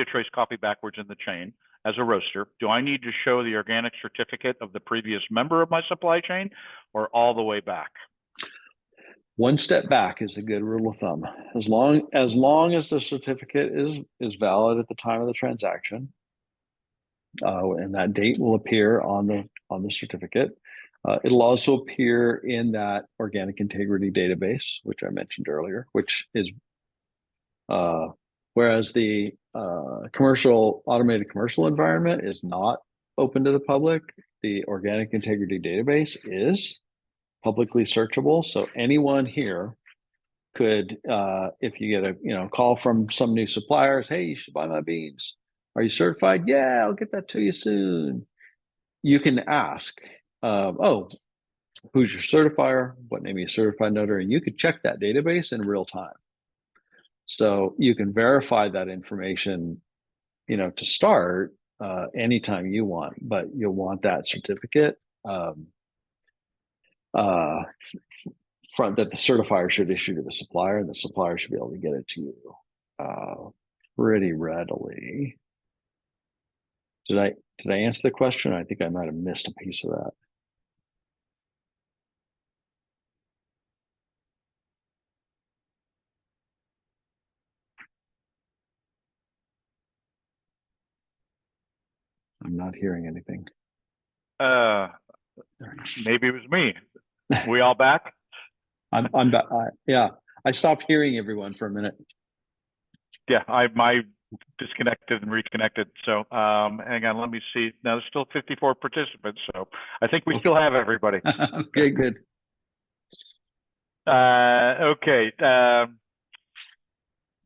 trace coffee backwards in the chain as a roaster, do I need to show the organic certificate of the previous member of my supply chain, or all the way back? One step back is a good rule of thumb. As long as the certificate is valid at the time of the transaction, and that date will appear on the certificate. It'll also appear in that organic integrity database, which I mentioned earlier, which is whereas the automated commercial environment is not open to the public, the organic integrity database is. publicly searchable. So anyone here could, if you get a call from some new suppliers, hey, you should buy my beans. Are you certified? Yeah, I'll get that to you soon. You can ask, oh, who's your certifier? What name are you certified under? And you could check that database in real time. So you can verify that information, to start anytime you want, but you'll want that certificate front that the certifier should issue to the supplier, and the supplier should be able to get it to you pretty readily. Did I answer the question? I think I might have missed a piece of that. I'm not hearing anything. Maybe it was me. We all back? I'm back. Yeah, I stopped hearing everyone for a minute. Yeah, I disconnected and reconnected. So hang on, let me see. Now there's still 54 participants, so I think we still have everybody. Okay, good. Okay.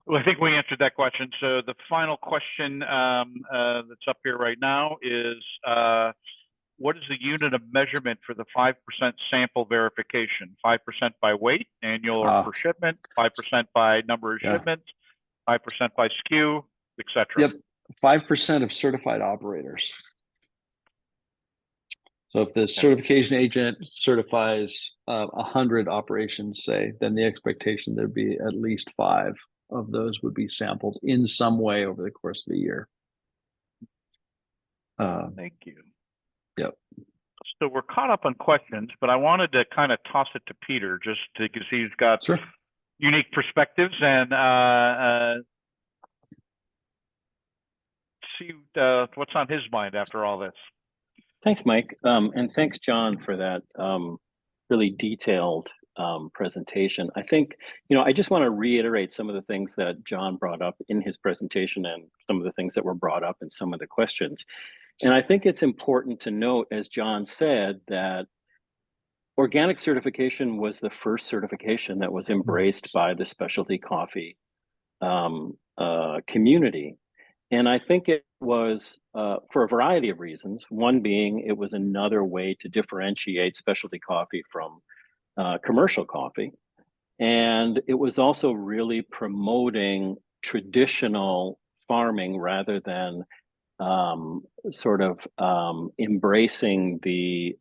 Well, I think we answered that question. So the final question that's up here right now is, what is the unit of measurement for the 5% sample verification? 5% by weight, annual or per shipment, 5% by number of shipments, 5% by SKU, etc. Yep, 5% of certified operators. So if the certification agent certifies 100 operations, say, then the expectation there'd be at least 5 of those would be sampled in some way over the course of a year. Thank you. Yep. So we're caught up on questions, but I wanted to kind of toss it to Peter just because he's got unique perspectives and see what's on his mind after all this. Thanks, Mike. And thanks, John, for that really detailed presentation. I think, I just want to reiterate some of the things that John brought up in his presentation and some of the things that were brought up in some of the questions. And I think it's important to note, as John said, that organic certification was the first certification that was embraced by the specialty coffee community. And I think it was for a variety of reasons. One being it was another way to differentiate specialty coffee from commercial coffee. And it was also really promoting traditional farming rather than embracing the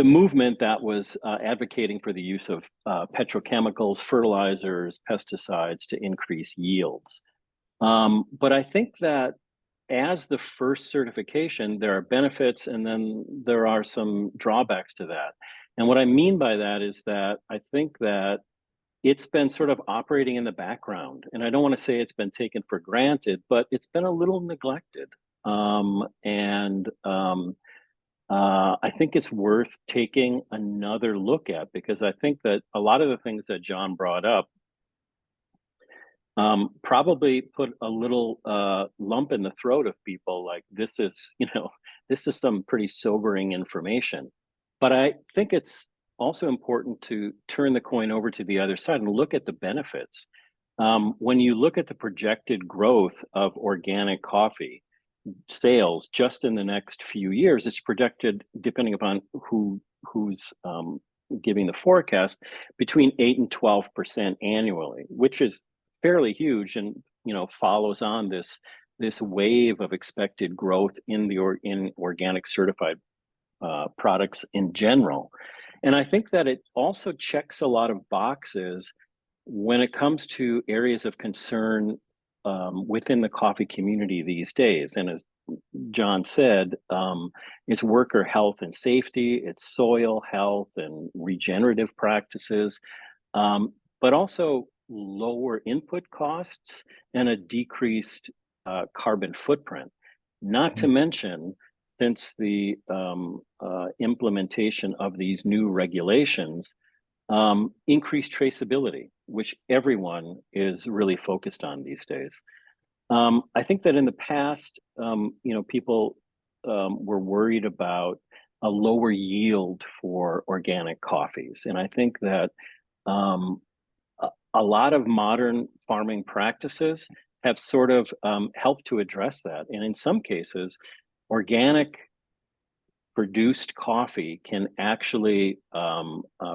movement that was advocating for the use of petrochemicals, fertilizers, pesticides to increase yields. But I think that as the first certification, there are benefits and then there are some drawbacks to that. And what I mean by that is that I think that it's been sort of operating in the background. And I don't want to say it's been taken for granted, but it's been a little neglected. I think it's worth taking another look at, because I think that a lot of the things that John brought up probably put a little lump in the throat of people, like this is some pretty sobering information. But I think it's also important to turn the coin over to the other side and look at the benefits. When you look at the projected growth of organic coffee sales just in the next few years, it's projected, depending upon who's giving the forecast, between 8 and 12% annually, which is fairly huge, and follows on this wave of expected growth in organic certified products in general. And I think that it also checks a lot of boxes when it comes to areas of concern within the coffee community these days. And as John said, it's worker health and safety, it's soil health and regenerative practices, but also lower input costs and a decreased carbon footprint. Not to mention, since the implementation of these new regulations, increased traceability, which everyone is really focused on these days. I think that in the past, people were worried about a lower yield for organic coffees. And I think that a lot of modern farming practices have sort of helped to address that. And in some cases, organic produced coffee can actually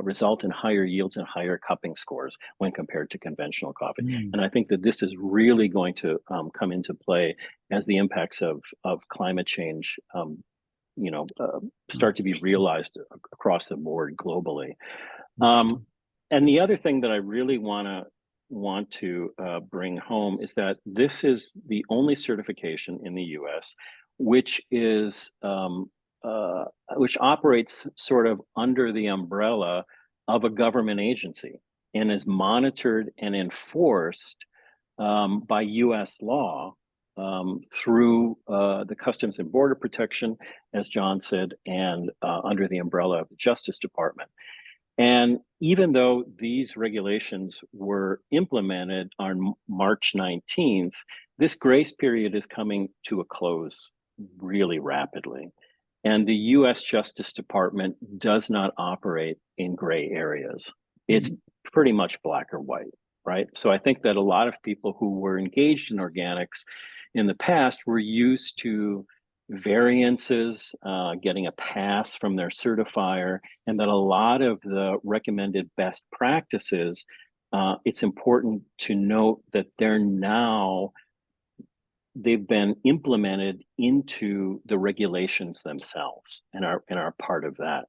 result in higher yields and higher cupping scores when compared to conventional coffee. And I think that this is really going to come into play as the impacts of climate change start to be realized across the board globally. And the other thing that I really want to bring home is that this is the only certification in the U.S. which is which operates sort of under the umbrella of a government agency and is monitored and enforced by U.S. law through the Customs and Border Protection, as John said, and under the umbrella of the Justice Department. And even though these regulations were implemented on March 19th, this grace period is coming to a close really rapidly. And the US Justice Department does not operate in gray areas. It's pretty much black or white, right? So I think that a lot of people who were engaged in organics in the past were used to variances, getting a pass from their certifier, and that a lot of the recommended best practices, it's important to note that they've been implemented into the regulations themselves and are part of that.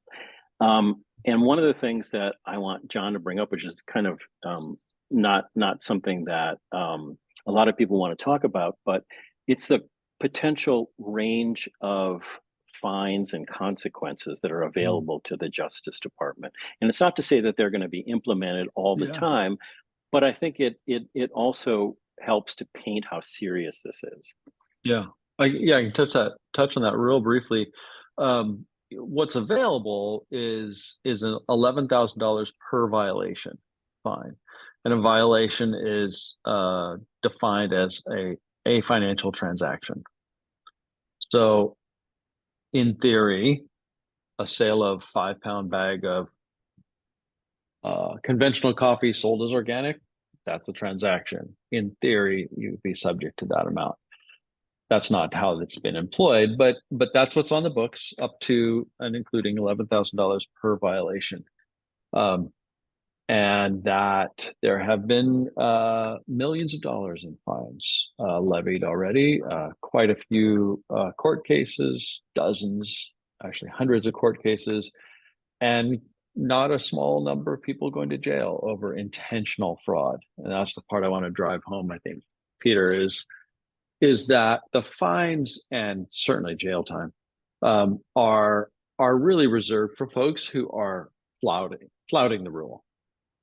And one of the things that I want John to bring up, which is kind of not something that a lot of people want to talk about, but it's the potential range of fines and consequences that are available to the Justice Department. And it's not to say that they're going to be implemented all the time, but I think it also helps to paint how serious this is. I can touch on that real briefly. What's available is an $11,000 per violation fine, and a violation is defined as a financial transaction. So, in theory, a sale of 5-pound bag of conventional coffee sold as organic, that's a transaction. In theory, you'd be subject to that amount. That's not how it's been employed, but that's what's on the books, up to and including $11,000 per violation. And that there have been millions of dollars in fines levied already, quite a few court cases, dozens, actually hundreds of court cases, and not a small number of people going to jail over intentional fraud. And that's the part I want to drive home, I think, Peter, is that the fines and certainly jail time are really reserved for folks who are flouting the rule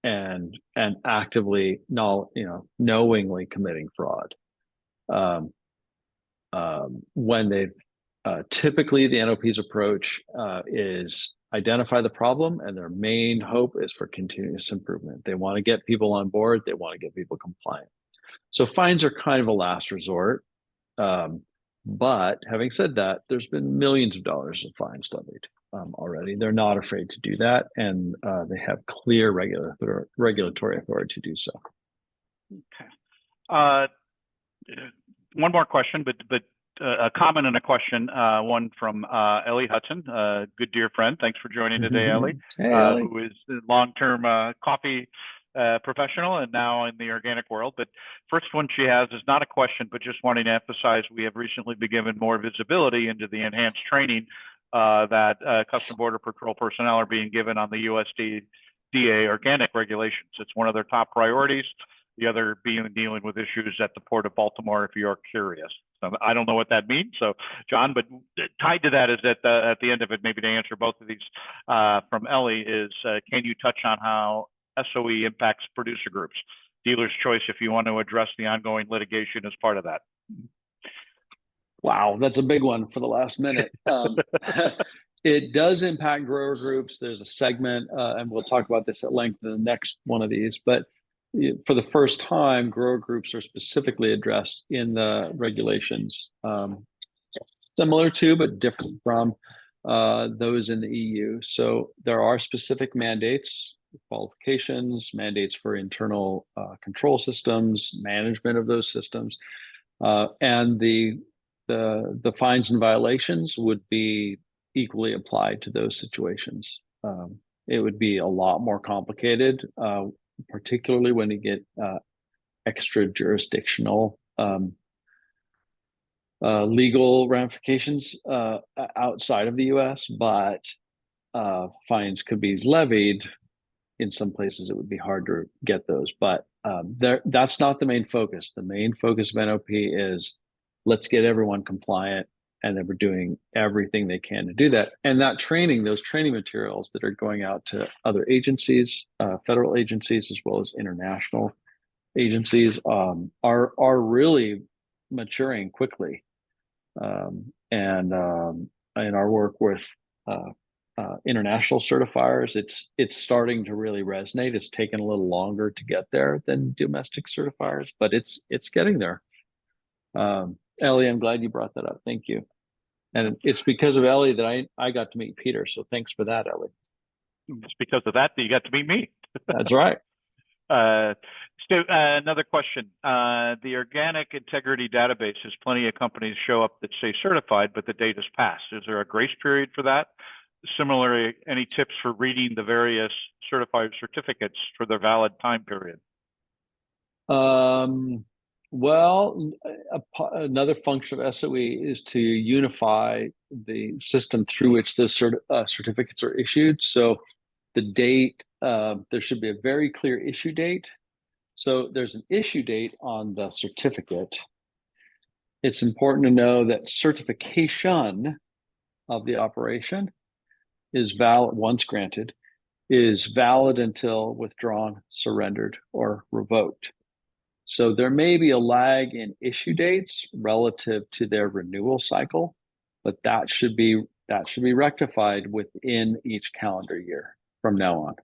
and actively knowingly committing fraud. When they've typically the NOP's approach is identify the problem, and their main hope is for continuous improvement. They want to get people on board. They want to get people compliant. So fines are kind of a last resort. But having said that, there's been millions of dollars of fines levied already. They're not afraid to do that, and they have clear regulatory authority to do so. Okay. One more question, but a comment and a question. One from Ellie Hudson, good dear friend. Thanks for joining today, Ellie. Hey, Ellie. Who is a long-term coffee professional and now in the organic world. But first one she has is not a question, but just wanting to emphasize we have recently been given more visibility into the enhanced training that Customs Border Patrol personnel are being given on the USDA organic regulations. It's one of their top priorities. The other being dealing with issues at the Port of Baltimore, if you're curious. So I don't know what that means. So, John, but tied to that is that at the end of it, maybe to answer both of these from Ellie, is can you touch on how SOE impacts producer groups? Dealer's choice, if you want to address the ongoing litigation as part of that. Wow, that's a big one for the last minute. It does impact grower groups. There's a segment, and we'll talk about this at length in the next one of these, but for the first time, grower groups are specifically addressed in the regulations, similar to, but different from those in the EU. So there are specific mandates, qualifications, mandates for internal control systems, management of those systems, and the fines and violations would be equally applied to those situations. It would be a lot more complicated, particularly when you get extra jurisdictional legal ramifications outside of the US, but fines could be levied. In some places, it would be hard to get those, but that's not the main focus. The main focus of NOP is let's get everyone compliant, and then we're doing everything they can to do that. And that training, those training materials that are going out to other agencies, federal agencies, as well as international agencies, are really maturing quickly. And our work with international certifiers, it's starting to really resonate. It's taken a little longer to get there than domestic certifiers, but it's getting there. Ellie, I'm glad you brought that up. Thank you. And it's because of Ellie that I got to meet Peter. So thanks for that, Ellie. It's because of that you got to meet me. That's right. So another question. The organic integrity database has plenty of companies show up that say certified, but the date has passed. Is there a grace period for that? Similarly, any tips for reading the various certified certificates for their valid time period? Well, another function of SOE is to unify the system through which the certificates are issued. So the date, there should be a very clear issue date. So there's an issue date on the certificate. It's important to know that certification of the operation is valid, once granted, is valid until withdrawn, surrendered, or revoked. So there may be a lag in issue dates relative to their renewal cycle, but that should be rectified within each calendar year from now on.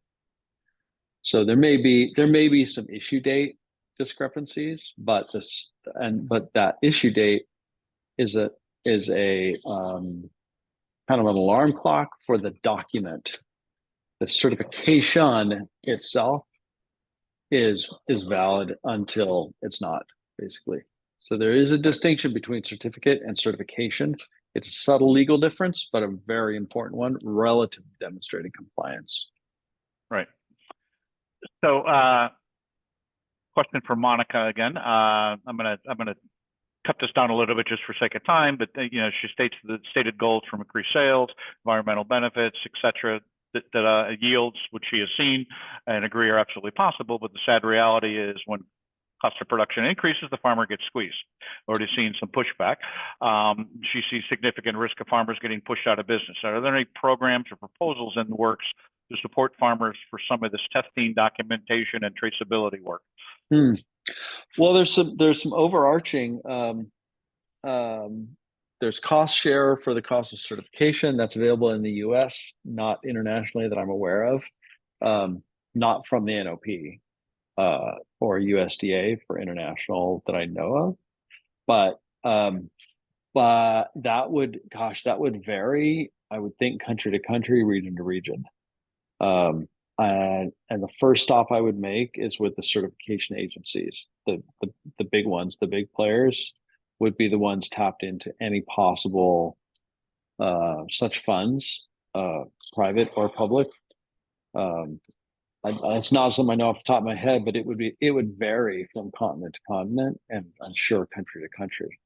So there may be some issue date discrepancies, but that issue date is a kind of an alarm clock for the document. The certification itself is valid until it's not, basically. So there is a distinction between certificate and certification. It's a subtle legal difference, but a very important one relative to demonstrating compliance. Right. So, question for Monica again. I'm gonna cut this down a little bit just for sake of time, but she states the stated goals from increased sales, environmental benefits, etc. That yields, which she has seen and agree are absolutely possible. But the sad reality is when cost of production increases, the farmer gets squeezed. Already seen some pushback. She sees significant risk of farmers getting pushed out of business. Are there any programs or proposals in the works to support farmers for some of this testing, documentation, and traceability work? Well, there's some overarching. There's cost share for the cost of certification that's available in the U.S., not internationally that I'm aware of, not from the NOP or USDA for international that I know of. But that would vary, I would think, country to country, region to region. And the first stop I would make is with the certification agencies, the big ones, the big players would be the ones tapped into any possible such funds, private or public. It's not something I know off the top of my head, but it would vary from continent to continent, and I'm sure country to country.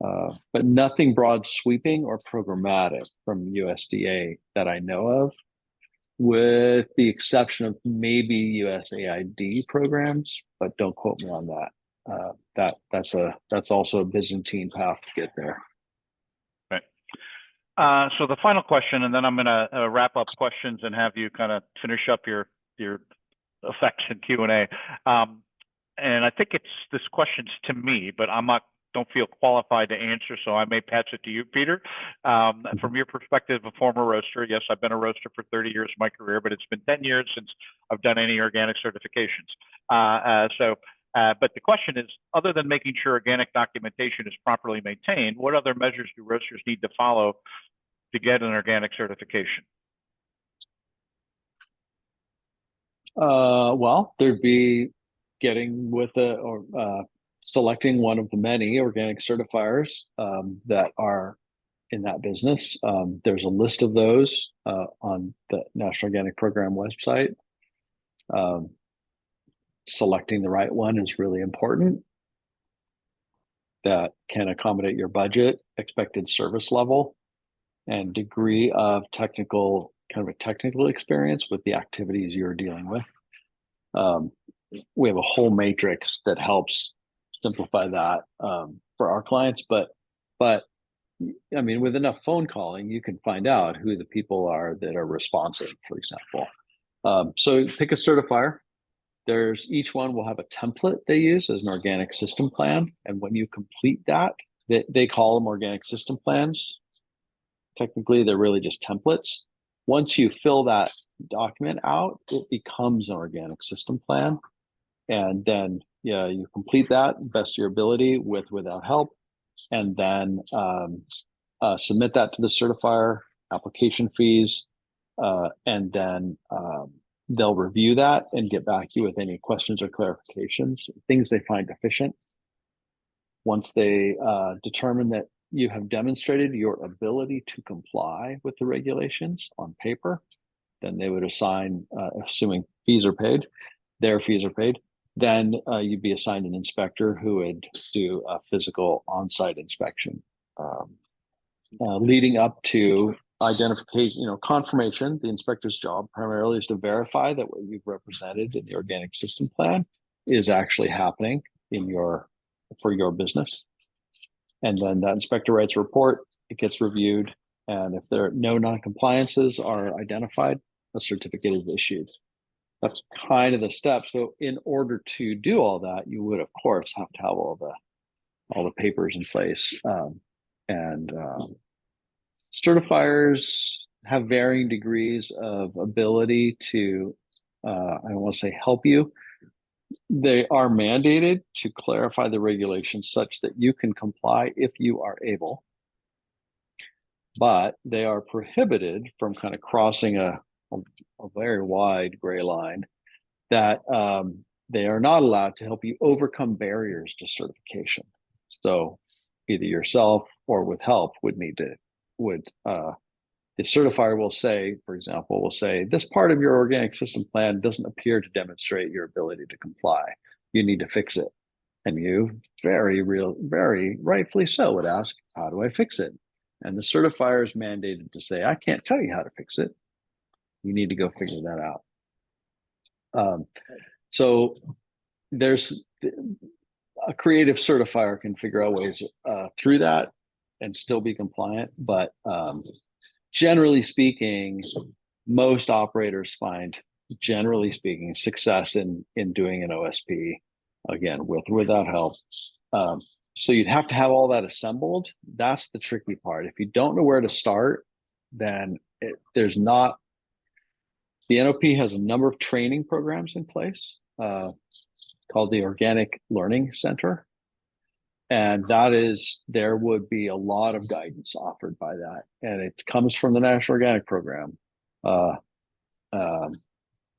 But nothing broad sweeping or programmatic from USDA that I know of, with the exception of maybe USAID programs, but don't quote me on that. That's also a Byzantine path to get there. Right. So the final question, and then I'm going to wrap up questions and have you kind of finish up your effects and Q&A. And I think this question's to me, but don't feel qualified to answer, so I may pass it to you, Peter. From your perspective, a former roaster, yes, I've been a roaster for 30 years of my career, but it's been 10 years since I've done any organic certifications. But the question is, other than making sure organic documentation is properly maintained, what other measures do roasters need to follow to get an organic certification? Well, there'd be getting with selecting one of the many organic certifiers that are in that business. There's a list of those on the National Organic Program website. Selecting the right one is really important. That can accommodate your budget, expected service level, and degree of technical experience with the activities you're dealing with. We have a whole matrix that helps simplify that for our clients, but I mean, with enough phone calling, you can find out who the people are that are responsive, for example. So pick a certifier. Each one will have a template they use as an organic system plan. And when you complete that, they call them organic system plans. Technically, they're really just templates. Once you fill that document out, it becomes an organic system plan. And then you complete that best of your ability without help. And then submit that to the certifier, application fees, and then they'll review that and get back to you with any questions or clarifications, things they find deficient. Once they determine that you have demonstrated your ability to comply with the regulations on paper, then they would assign, assuming their fees are paid, then you'd be assigned an inspector who would do a physical on-site inspection. Leading up to identification, confirmation. The inspector's job primarily is to verify that what you've represented in the organic system plan is actually happening for your business. And then that inspector writes a report, it gets reviewed, and if there are no non-compliances are identified, a certificate is issued. That's kind of the steps. So in order to do all that, you would of course have to have all the papers in place. Certifiers have varying degrees of ability to, I don't want to say help you. They are mandated to clarify the regulations such that you can comply if you are able. But they are prohibited from kind of crossing a very wide gray line that they are not allowed to help you overcome barriers to certification. So either yourself or with help the certifier will say, for example, this part of your organic system plan doesn't appear to demonstrate your ability to comply. You need to fix it. And you very rightfully so would ask, how do I fix it? And the certifier is mandated to say, I can't tell you how to fix it. You need to go figure that out. So there's a creative certifier can figure out ways through that and still be compliant. But generally speaking, most operators find, generally speaking, success in doing an OSP, again, without help. So you'd have to have all that assembled. That's the tricky part. If you don't know where to start, then the NOP has a number of training programs in place called the Organic Learning Center. And there would be a lot of guidance offered by that. And it comes from the National Organic Program. There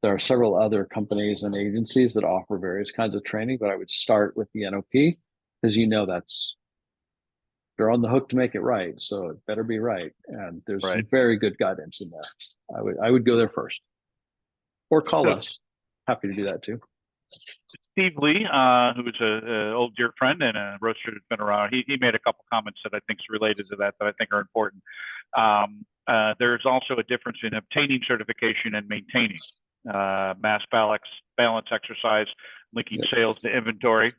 are several other companies and agencies that offer various kinds of training, but I would start with the NOP because they're on the hook to make it right. So it better be right. And there's some very good guidance in there. I would go there first or call us. Happy to do that too. Steve Lee, who is an old dear friend and a roaster that's been around, he made a couple comments that I think is related to that I think are important. There's also a difference in obtaining certification and maintaining mass balance exercise, linking sales to inventory.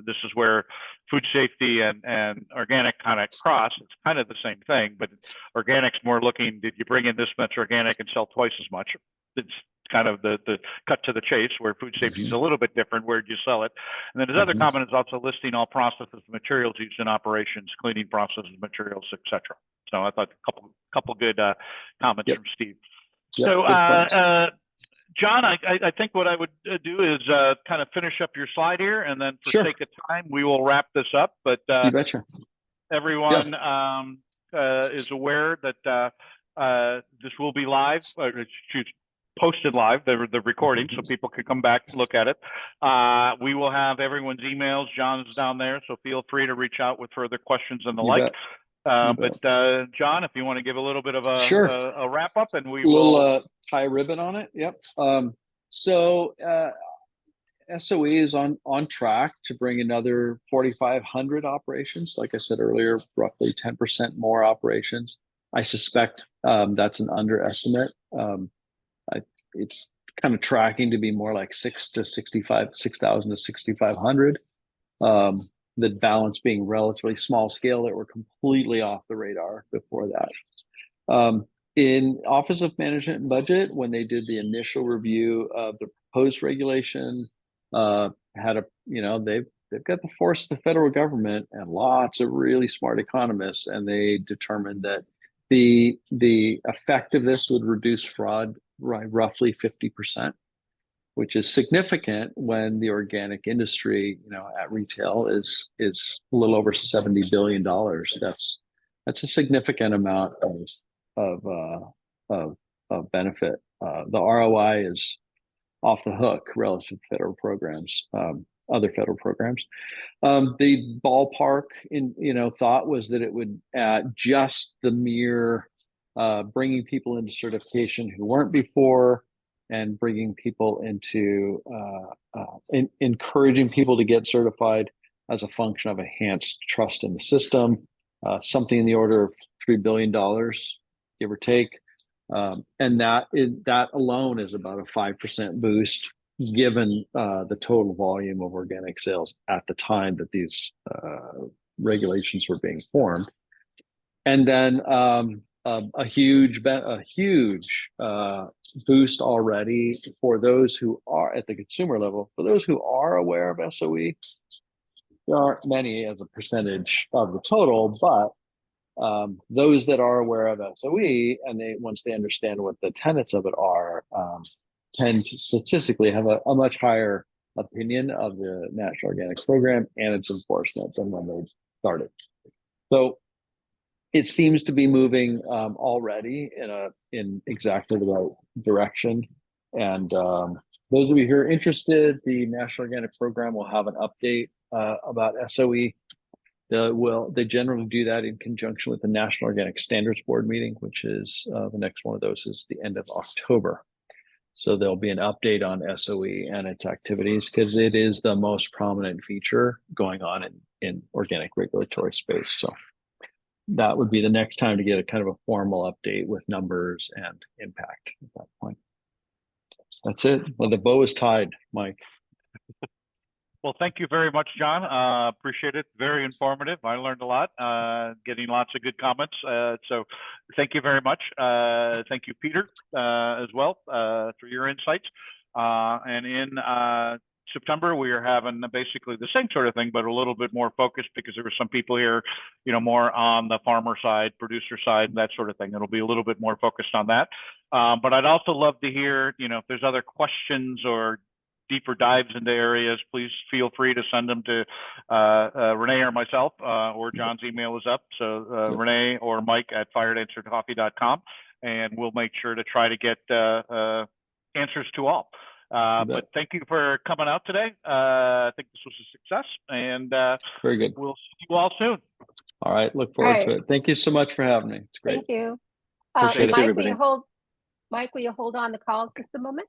This is where food safety and organic kind of cross. It's kind of the same thing, but organic's more looking, did you bring in this much organic and sell twice as much? It's kind of the cut to the chase, where food safety is a little bit different. Where do you sell it? And then his other comment is also listing all processes and materials used in operations, cleaning processes, materials, etc. So I thought a couple good comments from Steve. So John, I think what I would do is kind of finish up your slide here, and then for sake of time, we will wrap this up. But you betcha. Everyone, is aware that this will be live, excuse, posted live, the recording, so people can come back and look at it. We will have everyone's emails. John's down there, so feel free to reach out with further questions and the You like. bet. But John, if you want to give a little bit of Sure. a wrap up, and we We'll will tie a ribbon on it. Yep. So SOE is on track to bring another 4,500 operations. Like I said earlier, roughly 10% more operations. I suspect that's an underestimate. It's kind of tracking to be more like 6,000 to 6,500. The balance being relatively small scale that were completely off the radar before that. In Office of Management and Budget, when they did the initial review of the proposed regulation, they've got the force of the federal government and lots of really smart economists, and they determined that the effect of this would reduce fraud by roughly 50%, which is significant when the organic industry, at retail is a little over $70 billion. That's a significant amount of benefit. The ROI is off the hook relative to federal programs, other federal programs. The ballpark thought was that it would just the mere bringing people into certification who weren't before, and bringing people into encouraging people to get certified as a function of enhanced trust in the system, something in the order of $3 billion, give or take. And that alone is about a 5% boost, given the total volume of organic sales at the time that these regulations were being formed. And then a huge boost already for those who are at the consumer level. For those who are aware of SOE, there aren't many as a percentage of the total, but those that are aware of SOE, and once they understand what the tenets of it are, tend to statistically have a much higher opinion of the National Organic Program and its enforcement than when they started. So it seems to be moving already in exactly the right direction. And those of you who are interested, the National Organic Program will have an update about SOE. They generally do that in conjunction with the National Organic Standards Board meeting, which is the next one of those is the end of October. So there'll be an update on SOE and its activities, because it is the most prominent feature going on in organic regulatory space. So that would be the next time to get a kind of a formal update with numbers and impact at that point. That's it. Well, the bow is tied, Mike. Well, thank you very much, John. Appreciate it. Very informative. I learned a lot, getting lots of good comments. So thank you very much. Thank you, Peter, as well, for your insights. And in September, we are having basically the same sort of thing, but a little bit more focused, because there were some people here, more on the farmer side, producer side, that sort of thing. It'll be a little bit more focused on that. But I'd also love to hear, if there's other questions or deeper dives into areas, please feel free to send them to Renee or myself, or John's email is up. So Renee or Mike at firedancercoffee.com, and we'll make sure to try to get answers to all. But thank you for coming out today. I think this was a success, and very good. We'll see you all soon. All right, look forward to it. Thank you so much for having me. It's great. Thank you. Appreciate it, Mike, everybody. Mike, will you hold on the call just a moment?